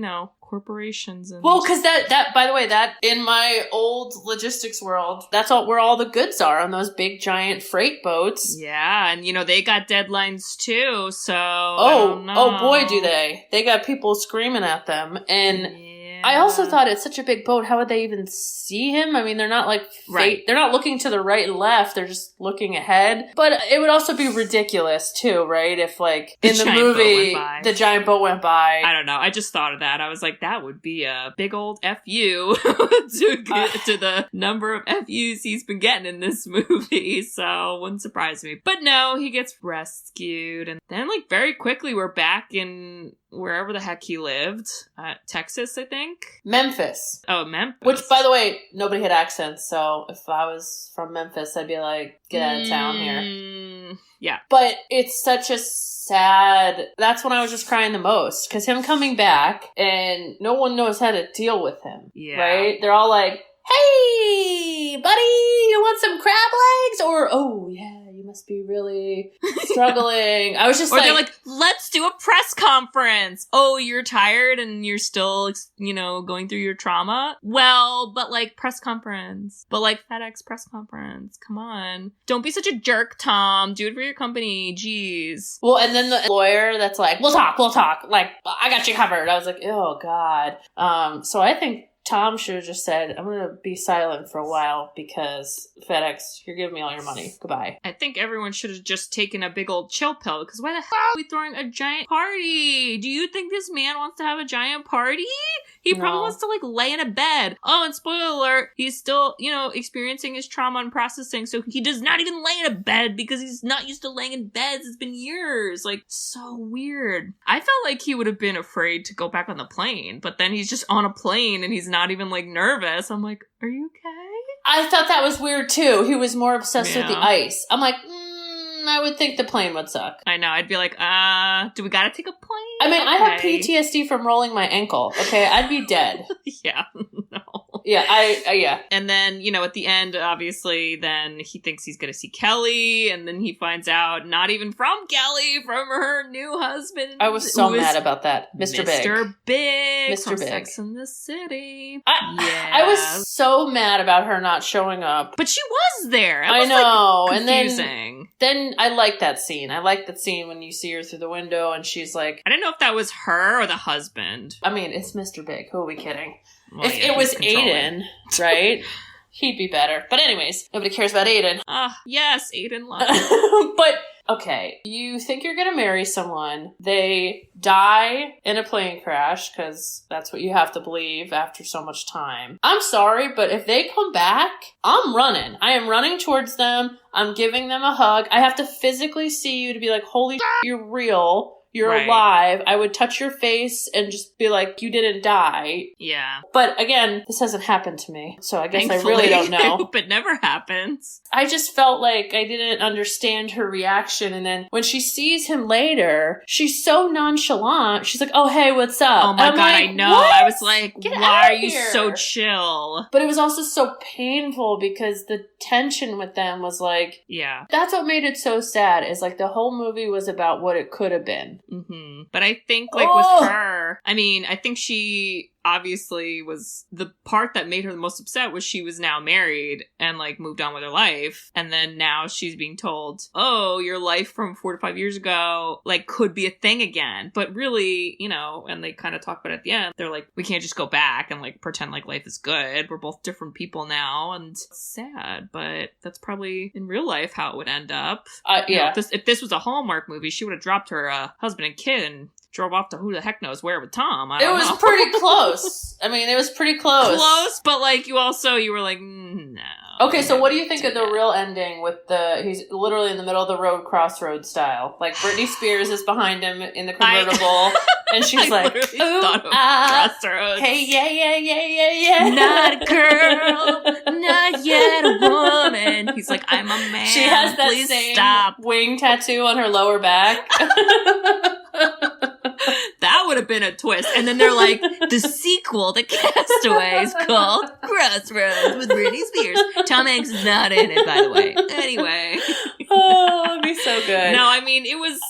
corporations and... Well, because that, by the way, that in my old logistics world, that's where all the goods are on those big giant freight boats. Yeah, and they got deadlines too, so... Oh boy, do they. They got people screaming at them. And I also thought it's such a big boat. How would they even see him? I mean, they're not Right. They're not looking to the right and left. They're just looking ahead. But it would also be ridiculous too, right? If in the movie, the giant boat went by. I don't know. I just thought of that. I was like, that would be a big old FU to get to the number of FUs he's been getting in this movie. So wouldn't surprise me. But no, he gets rescued. And then very quickly we're back in wherever the heck he lived. Texas, I think. Memphis. Oh, Memphis. Which, by the way, nobody had accents, so if I was from Memphis, I'd be like, get out of town here. Yeah. But it's such a sad... That's when I was just crying the most, because him coming back, and no one knows how to deal with him. Yeah. Right? They're all like, hey, buddy, you want some crab legs? Or, oh, yeah, you must be really struggling. I was just or they're like, let's do a press conference. Oh, you're tired and you're still, going through your trauma? Well, but press conference. But FedEx press conference. Come on. Don't be such a jerk, Tom. Do it for your company. Jeez. Well, and then the lawyer that's like, we'll talk. I got you covered. I was like, oh, God. So I think Tom should have just said, I'm going to be silent for a while because FedEx, you're giving me all your money. Goodbye. I think everyone should have just taken a big old chill pill, because why the hell are we throwing a giant party? Do you think this man wants to have a giant party? He probably wants to lay in a bed. Oh, and spoiler alert, he's still, experiencing his trauma and processing, so he does not even lay in a bed because he's not used to laying in beds. It's been years. So weird. I felt like he would have been afraid to go back on the plane, but then he's just on a plane and he's not even nervous. I'm like, are you okay? I thought that was weird too. He was more obsessed with the ice. I'm like, I would think the plane would suck. I know. I'd be like, do we gotta take a plane? I mean, I have PTSD from rolling my ankle. Okay, I'd be dead. Yeah, no. Yeah, yeah. And then, at the end, obviously, then he thinks he's gonna see Kelly, and then he finds out not even from Kelly, from her new husband. I was so mad about that. Mr. Big. Mr. Big. Mr. From Big. Sex and the City. I was so mad about her not showing up. But she was there. I know. Confusing. And then I like that scene. I like that scene when you see her through the window and she's like... I didn't know if that was her or the husband. I mean, it's Mr. Big. Who are we kidding? Well, if it was Aiden, right? He'd be better. But anyways, nobody cares about Aiden. Yes, Aiden love. But, okay, you think you're gonna marry someone, they die in a plane crash, because that's what you have to believe after so much time. I'm sorry, but if they come back, I'm running. I am running towards them. I'm giving them a hug. I have to physically see you to be like, holy shit, you're real. You're alive. I would touch your face and just be like, you didn't die. Yeah. But again, this hasn't happened to me. So I guess Thankfully, I really don't know. I hope it never happens. I just felt like I didn't understand her reaction. And then when she sees him later, she's so nonchalant. She's like, oh, hey, what's up? Oh my God, like, I know. what? I was like, why are you here. so chill? But it was also so painful because the tension with them was like, yeah. That's what made it so sad, is the whole movie was about what it could have been. Mm-hmm. But I think with her, I mean, I think she obviously was the part that made her the most upset was she was now married and moved on with her life. And then now she's being told, oh, your life from 4 to 5 years ago, could be a thing again. But really, and they kind of talk about it at the end. They're like, we can't just go back and pretend life is good. We're both different people now. And it's sad, but that's probably in real life how it would end up. Yeah. If this was a Hallmark movie, she would have dropped her husband and kid and drove off to who the heck knows where with Tom. It was pretty close. I mean, it was pretty close. Close, but you were like, no. Okay, so what do you think of the real ending with he's literally in the middle of the road, crossroad style. Britney Spears is behind him in the convertible, and she's like, crossroads. Hey, yeah. Not a girl, not yet a woman. He's like, I'm a man. She has that Please same stop. wing tattoo on her lower back. That would have been a twist. And then they're like, the sequel to Castaway is called Crossroads with Britney Spears. Tom Hanks is not in it, by the way. Anyway. Oh, it'd be so good. No, I mean, it was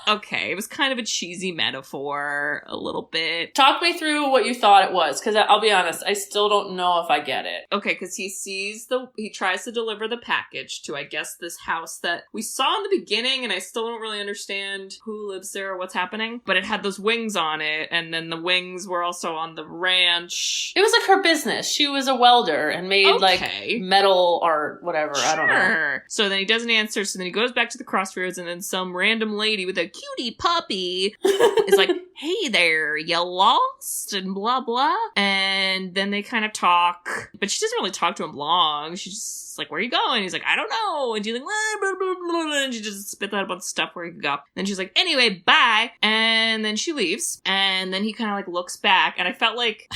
okay, it was kind of a cheesy metaphor, a little bit. Talk me through what you thought it was, because I'll be honest, I still don't know if I get it. Okay, because he tries to deliver the package to, I guess, this house that we saw in the beginning, and I still don't really understand who lives there or what's happening. But it had those wings on it, and then the wings were also on the ranch. It was like her business. She was a welder and made like metal art, whatever. Sure. I don't know. So then he doesn't answer, so then he goes back to the crossroads, and then some random lady with a cutie puppy is like, hey there, you lost? And blah, blah. And then they kind of talk, but she doesn't really talk to him long. She's just like, where are you going? He's like, I don't know. And she's like, blah, blah, blah, blah. And she just spits out a bunch of stuff where he could go. Then she's like, anyway, bye. And then she leaves. And then he kind of like looks back, and I felt like...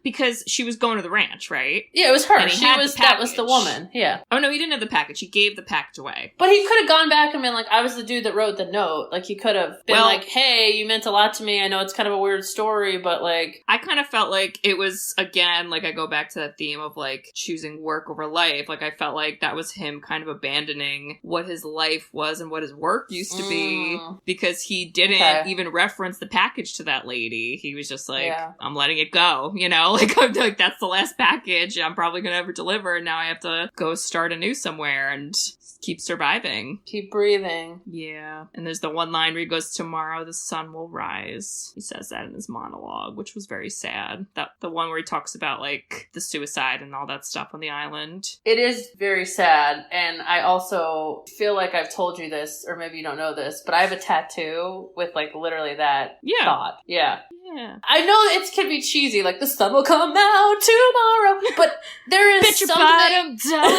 Because she was going to the ranch, right? Yeah, it was her. That was the woman. Yeah. Oh, no, he didn't have the package. He gave the package away. But he could have gone back and been like, I was the dude that wrote the note. Like, he could have been like, hey, you meant a lot to me. I know it's kind of a weird story, but like... I kind of felt like it was, again, like I go back to that theme of like choosing work over life. Like, I felt like that was him kind of abandoning what his life was and what his work used to be. Because he didn't even reference the package to that lady. He was just like, I'm letting it go, you know? Like, I'm like, that's the last package I'm probably going to ever deliver. And now I have to go start anew somewhere and keep surviving. Keep breathing. Yeah. And there's the one line where he goes, tomorrow the sun will rise. He says that in his monologue, which was very sad. That the one where he talks about like the suicide and all that stuff on the island. It is very sad. And I also feel like I've told you this, or maybe you don't know this, but I have a tattoo with like literally that thought. Yeah. Yeah. I know it can be cheesy, like the sun will come out tomorrow, but there is Bet your bottom dollar.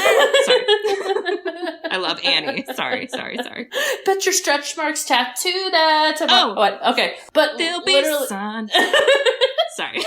Sorry. I love Annie. Sorry. Bet your stretch marks tattoo that tomorrow. Oh. What? Okay. But there'll be sun. Sorry.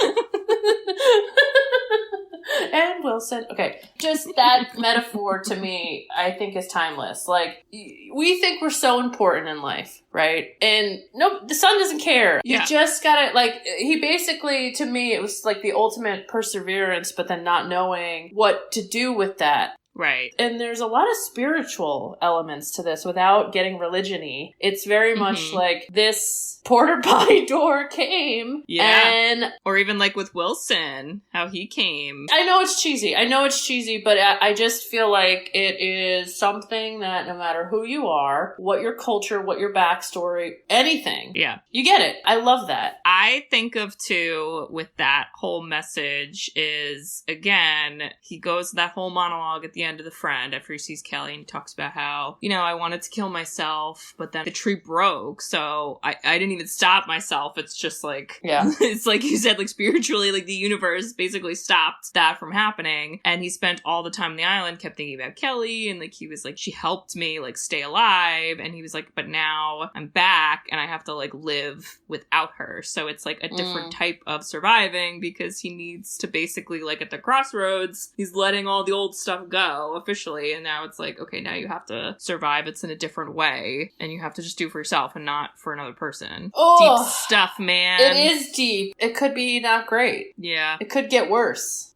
And Wilson. Okay. Just that metaphor to me, I think is timeless. Like, we think we're so important in life, right? And nope, the sun doesn't care. You just gotta, like, he basically, to me, it was like the ultimate perseverance, but then not knowing what to do with that. Right. And there's a lot of spiritual elements to this without getting religion-y. It's very much like this porta potty door came. Yeah. And... Or even like with Wilson, how he came. I know it's cheesy, but I just feel like it is something that no matter who you are, what your culture, what your backstory, anything. Yeah. You get it. I love that. I think of too, with that whole message is, again, he goes that whole monologue at the end of The Friend after he sees Kelly, and he talks about how, you know, I wanted to kill myself, but then the tree broke, so I didn't even stop myself. It's just like, it's like you said, like spiritually, like the universe basically stopped that from happening, and he spent all the time on the island, kept thinking about Kelly, and like he was like, she helped me like stay alive, and he was like, but now I'm back and I have to like live without her. So it's like a different type of surviving, because he needs to basically, like at the crossroads, he's letting all the old stuff go officially, and now it's like, okay, now you have to survive. It's in a different way, and you have to just do it for yourself and not for another person. Deep stuff, man. It is deep. It could be not great. Yeah. It could get worse.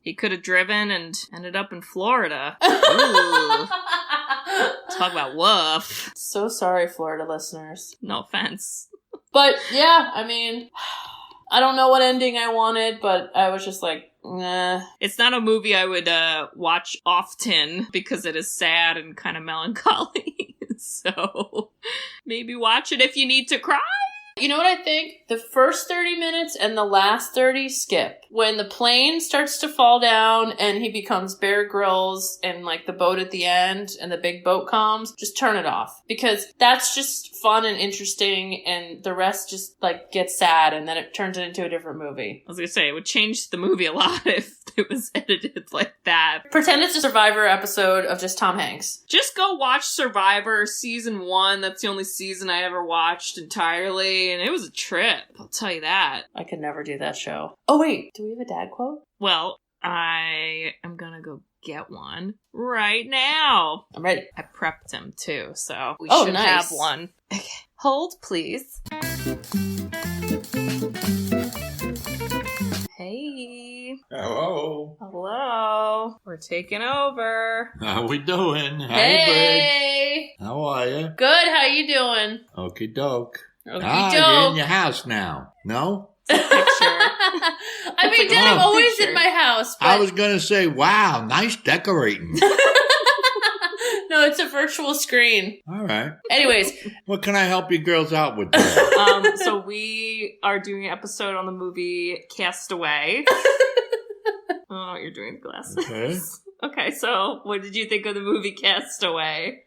He could have driven and ended up in Florida. Ooh. Talk about woof. So sorry, Florida listeners. No offense. But yeah, I mean, I don't know what ending I wanted, but I was just like, nah. It's not a movie I would watch often because it is sad and kind of melancholy. So maybe watch it if you need to cry. You know what I think? The first 30 minutes and the last 30 skip. When the plane starts to fall down and he becomes Bear Grylls and like the boat at the end and the big boat comes, just turn it off. Because that's just fun and interesting, and the rest just like gets sad, and then it turns it into a different movie. I was gonna say, it would change the movie a lot if it was edited like that. Pretend it's a Survivor episode of just Tom Hanks. Just go watch Survivor season 1. That's the only season I ever watched entirely, and it was a trip, I'll tell you that. I could never do that show. Oh wait, do we have a dad quote? Well, I am gonna go get one right now. I'm ready. I prepped him too, so we should have one. Okay. Hold, please. Hey. Hello. We're taking over. How we doing? Hey. How are you? Good, how you doing? Okie doke. Okie You're in doke. your house now. No? Picture. I mean, It's a Dad, I'm good always picture. in my house, but... I was going to say, wow, nice decorating. No, it's a virtual screen. All right. Anyways, What can I help you girls out with today? So we are doing an episode on the movie Castaway. Oh, you're doing the glasses. Okay. Okay, so what did you think of the movie Castaway?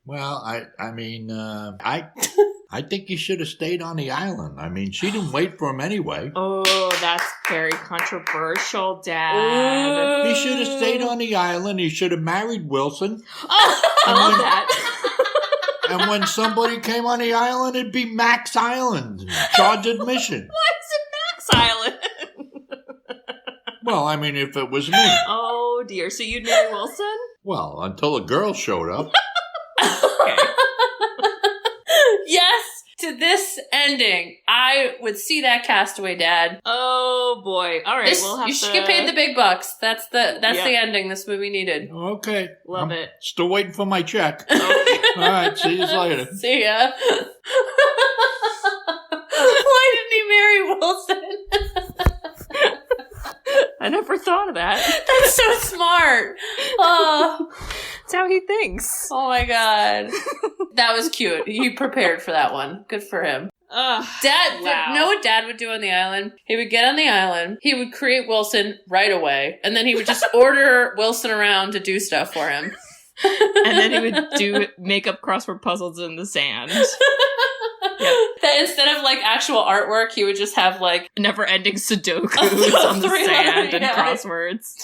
Well, I mean, I think you should have stayed on the island. I mean, she didn't wait for him anyway. Oh, that's very controversial, Dad. He should have stayed on the island. He should have married Wilson. Oh, I love that. And when somebody came on the island, it'd be Max Island. Charge admission. Why is it Max Island? Well, I mean, if it was me. Oh, dear. So you'd marry Wilson? Well, until a girl showed up. Okay. yes, to this ending, I would see that Castaway, Dad. Oh, boy. All right, we'll have you to... should get paid the big bucks. That's Yeah. the ending this movie needed. Okay. Love I'm it. Still waiting for my check. Okay. All right, see you later. See ya. Why didn't he marry Wilson? I never thought of that. That's so smart. Oh, That's how he thinks. oh my god. That was cute. He prepared for that one. Good for him. Ugh. Dad, Wow. you know what Dad would do on the island? He would get on the island, he would create Wilson right away, and then he would just order Wilson around to do stuff for him. And then he would make up crossword puzzles in the sand. That instead of like actual artwork, he would just have like Never-ending Sudokus Oh, on the 300, sand and yeah. crosswords.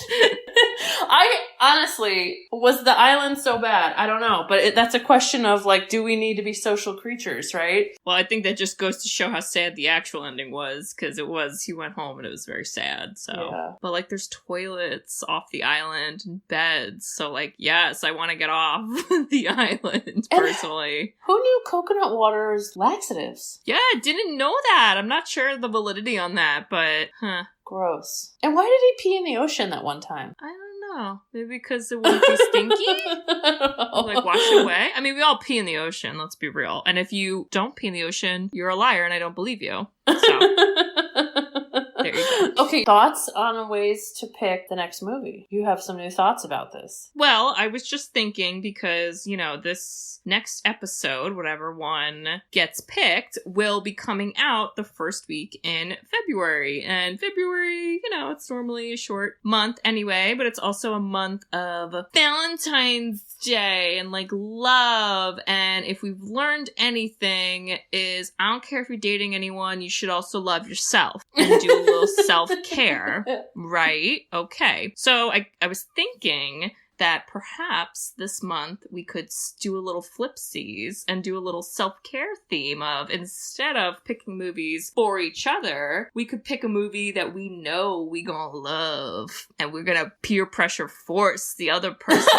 I honestly, was the island so bad? I don't know, but that's a question of like, do we need to be social creatures, right? Well, I think that just goes to show how sad the actual ending was, because he went home and it was very sad, so. Yeah. But like, there's toilets off the island and beds, so like, yes, I want to get off the island, personally. Who knew coconut water is laxatives? Yeah, I didn't know that. I'm not sure the validity on that, but, Gross. And why did he pee in the ocean that one time? I don't know. Maybe because it wouldn't be stinky? Like, wash away? I mean, we all pee in the ocean, let's be real. And if you don't pee in the ocean, you're a liar and I don't believe you. So, there you go. Okay, thoughts on ways to pick the next movie? You have some new thoughts about this. Well, I was just thinking because, this next episode, whatever one gets picked, will be coming out the first week in February. And February, it's normally a short month anyway, but it's also a month of Valentine's Day and like love. And if we've learned anything is I don't care if you're dating anyone, you should also love yourself and do a little self-care, right? Okay. So I was thinking that perhaps this month we could do a little flipsies and do a little self-care theme of, instead of picking movies for each other, we could pick a movie that we know we gonna love, and we're gonna peer pressure force the other person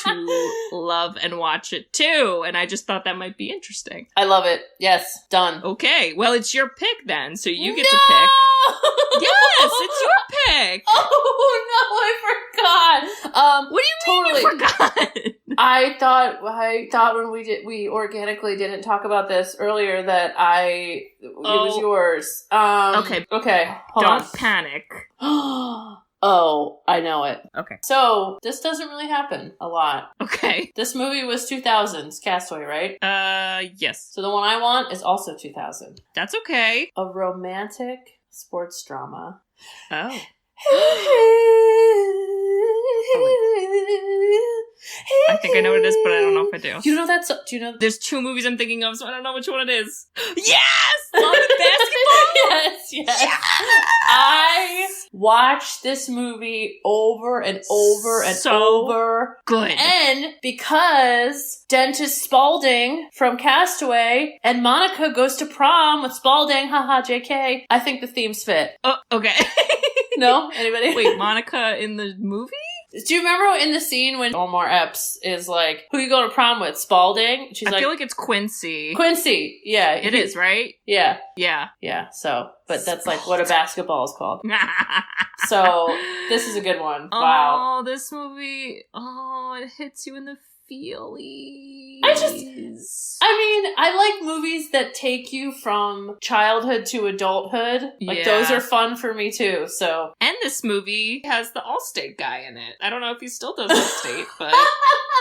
to love and watch it too. And I just thought that might be interesting. I love it. Yes, done. Okay, well, it's your pick then, so you get to pick. Yes, it's your pick. Oh no, I forgot. What do you mean you forgot? I thought when we organically didn't talk about this earlier that it was yours. Okay. Hold on. Don't panic. Oh, I know it. Okay. So, this doesn't really happen a lot. Okay. This movie was 2000s, Castaway, right? Yes. So the one I want is also 2000. That's okay. A romantic sports drama. Oh. I think I know what it is, but I don't know if I do. Do you know that? Do you know? There's two movies I'm thinking of, so I don't know which one it is. Yes! Love and Basketball! Yes. I watched this movie over and over and So over. Good. And because Dentist Spaulding from Castaway and Monica goes to prom with Spaulding, haha, JK, I think the themes fit. Oh, okay. No? Anybody? Wait, Monica in the movie? Do you remember in the scene when Omar Epps is like, who you going to prom with? Spaulding? She's I like, feel like it's Quincy. Quincy. Yeah. It is, right? Yeah. Yeah. Yeah. So, but that's like what a basketball is called. So, this is a good one. Wow. Oh, this movie. Oh, it hits you in the feelies. I like movies that take you from childhood to adulthood. Like, those are fun for me too, so. And this movie has the Allstate guy in it. I don't know if he still does Allstate, but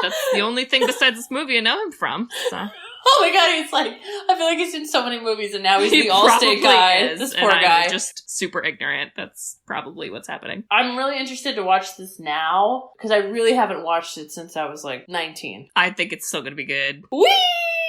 that's the only thing besides this movie I know him from, so. Oh my god, he's like, I feel like he's in so many movies and now he's the Allstate guy. This poor guy. I'm just super ignorant. That's probably what's happening. I'm really interested to watch this now, because I really haven't watched it since I was like 19. I think it's still gonna be good. Whee!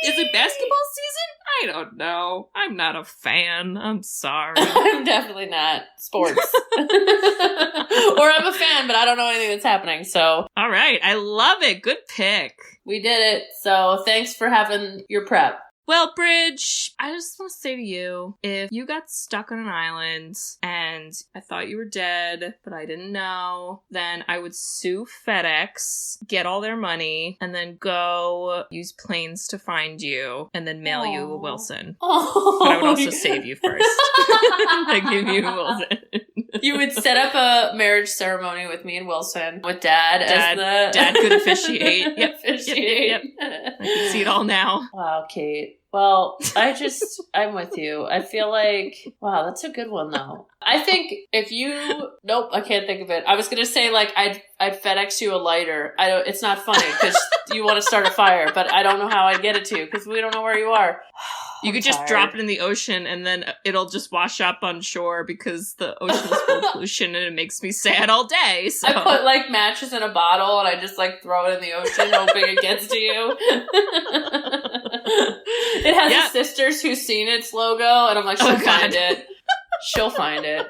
Is it basketball season? I don't know. I'm not a fan. I'm sorry. I'm definitely not sports. Or I'm a fan, but I don't know anything that's happening, so. All right. I love it. Good pick. We did it, so thanks for having your prep. Well, Bridge, I just want to say to you, if you got stuck on an island and I thought you were dead, but I didn't know, then I would sue FedEx, get all their money, and then go use planes to find you, and then mail you a Wilson. Oh, but I would also save you first. I give you a Wilson. You would set up a marriage ceremony with me and Wilson, with Dad as the... Dad could officiate. Yep. Officiate. Yep. I can see it all now. Wow, Kate. Well, I'm with you. I feel like, wow, that's a good one though. I think if you, nope, I can't think of it. I was going to say like, I'd FedEx you a lighter. It's not funny because you want to start a fire, but I don't know how I'd get it to you because we don't know where you are. You could just drop it in the ocean and then it'll just wash up on shore because the ocean is full of pollution and it makes me sad all day. So. I put like matches in a bottle and I just like throw it in the ocean hoping it gets to you. It has a Sisters Who's Seen It's logo and I'm like, she'll find it. She'll find it.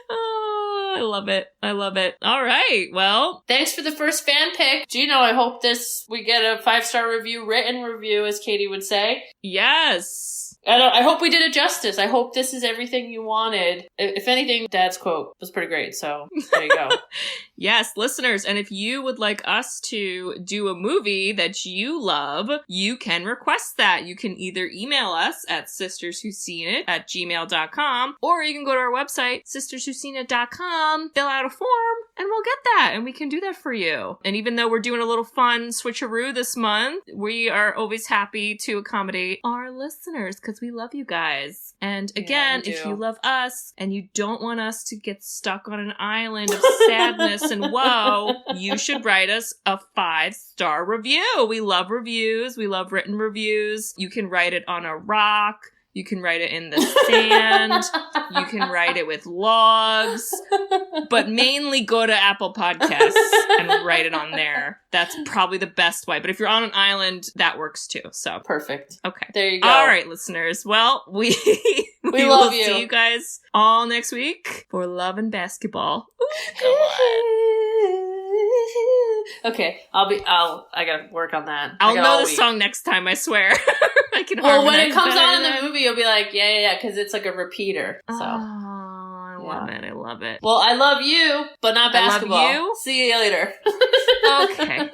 Oh, I love it. I love it. All right. Well, thanks for the first fan pick. Gino, I hope we get a 5-star review, written review, as Katie would say. Yes. I hope we did it justice. I hope this is everything you wanted. If anything, Dad's quote was pretty great, so there you go. Yes, listeners, and if you would like us to do a movie that you love, you can request that. You can either email us at sisterswhoseenit@gmail.com, or you can go to our website, sisterswhoseenit.com, fill out a form, and we'll get that, and we can do that for you. And even though we're doing a little fun switcheroo this month, we are always happy to accommodate our listeners, because we love you guys. And again, if you love us and you don't want us to get stuck on an island of sadness and woe, you should write us a 5-star review. We love reviews. We love written reviews. You can write it on a rock. You can write it in the sand. You can write it with logs. But mainly go to Apple Podcasts and write it on there. That's probably the best way. But if you're on an island, that works too. So perfect. Okay. There you go. All right, listeners. Well, we love you. See you guys all next week for Love and Basketball. Okay, I gotta work on that. I'll know the song next time, I swear. I can when it comes on in the movie, you'll be like, yeah, because it's like a repeater. So. Oh, I love it. I love it. Well, I love you, but not basketball. I love you. See you later. Okay.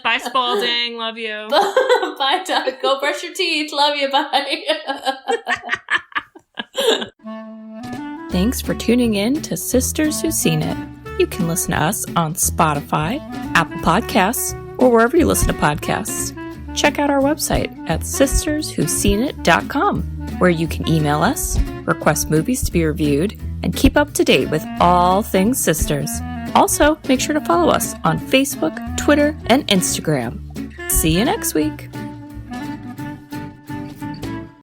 Bye, Spalding. Love you. Bye, Doug. Go brush your teeth. Love you. Bye. Thanks for tuning in to Sisters Who've Seen It. You can listen to us on Spotify, Apple Podcasts, or wherever you listen to podcasts. Check out our website at sisterswhoseenit.com, where you can email us, request movies to be reviewed, and keep up to date with all things sisters. Also, make sure to follow us on Facebook, Twitter, and Instagram. See you next week.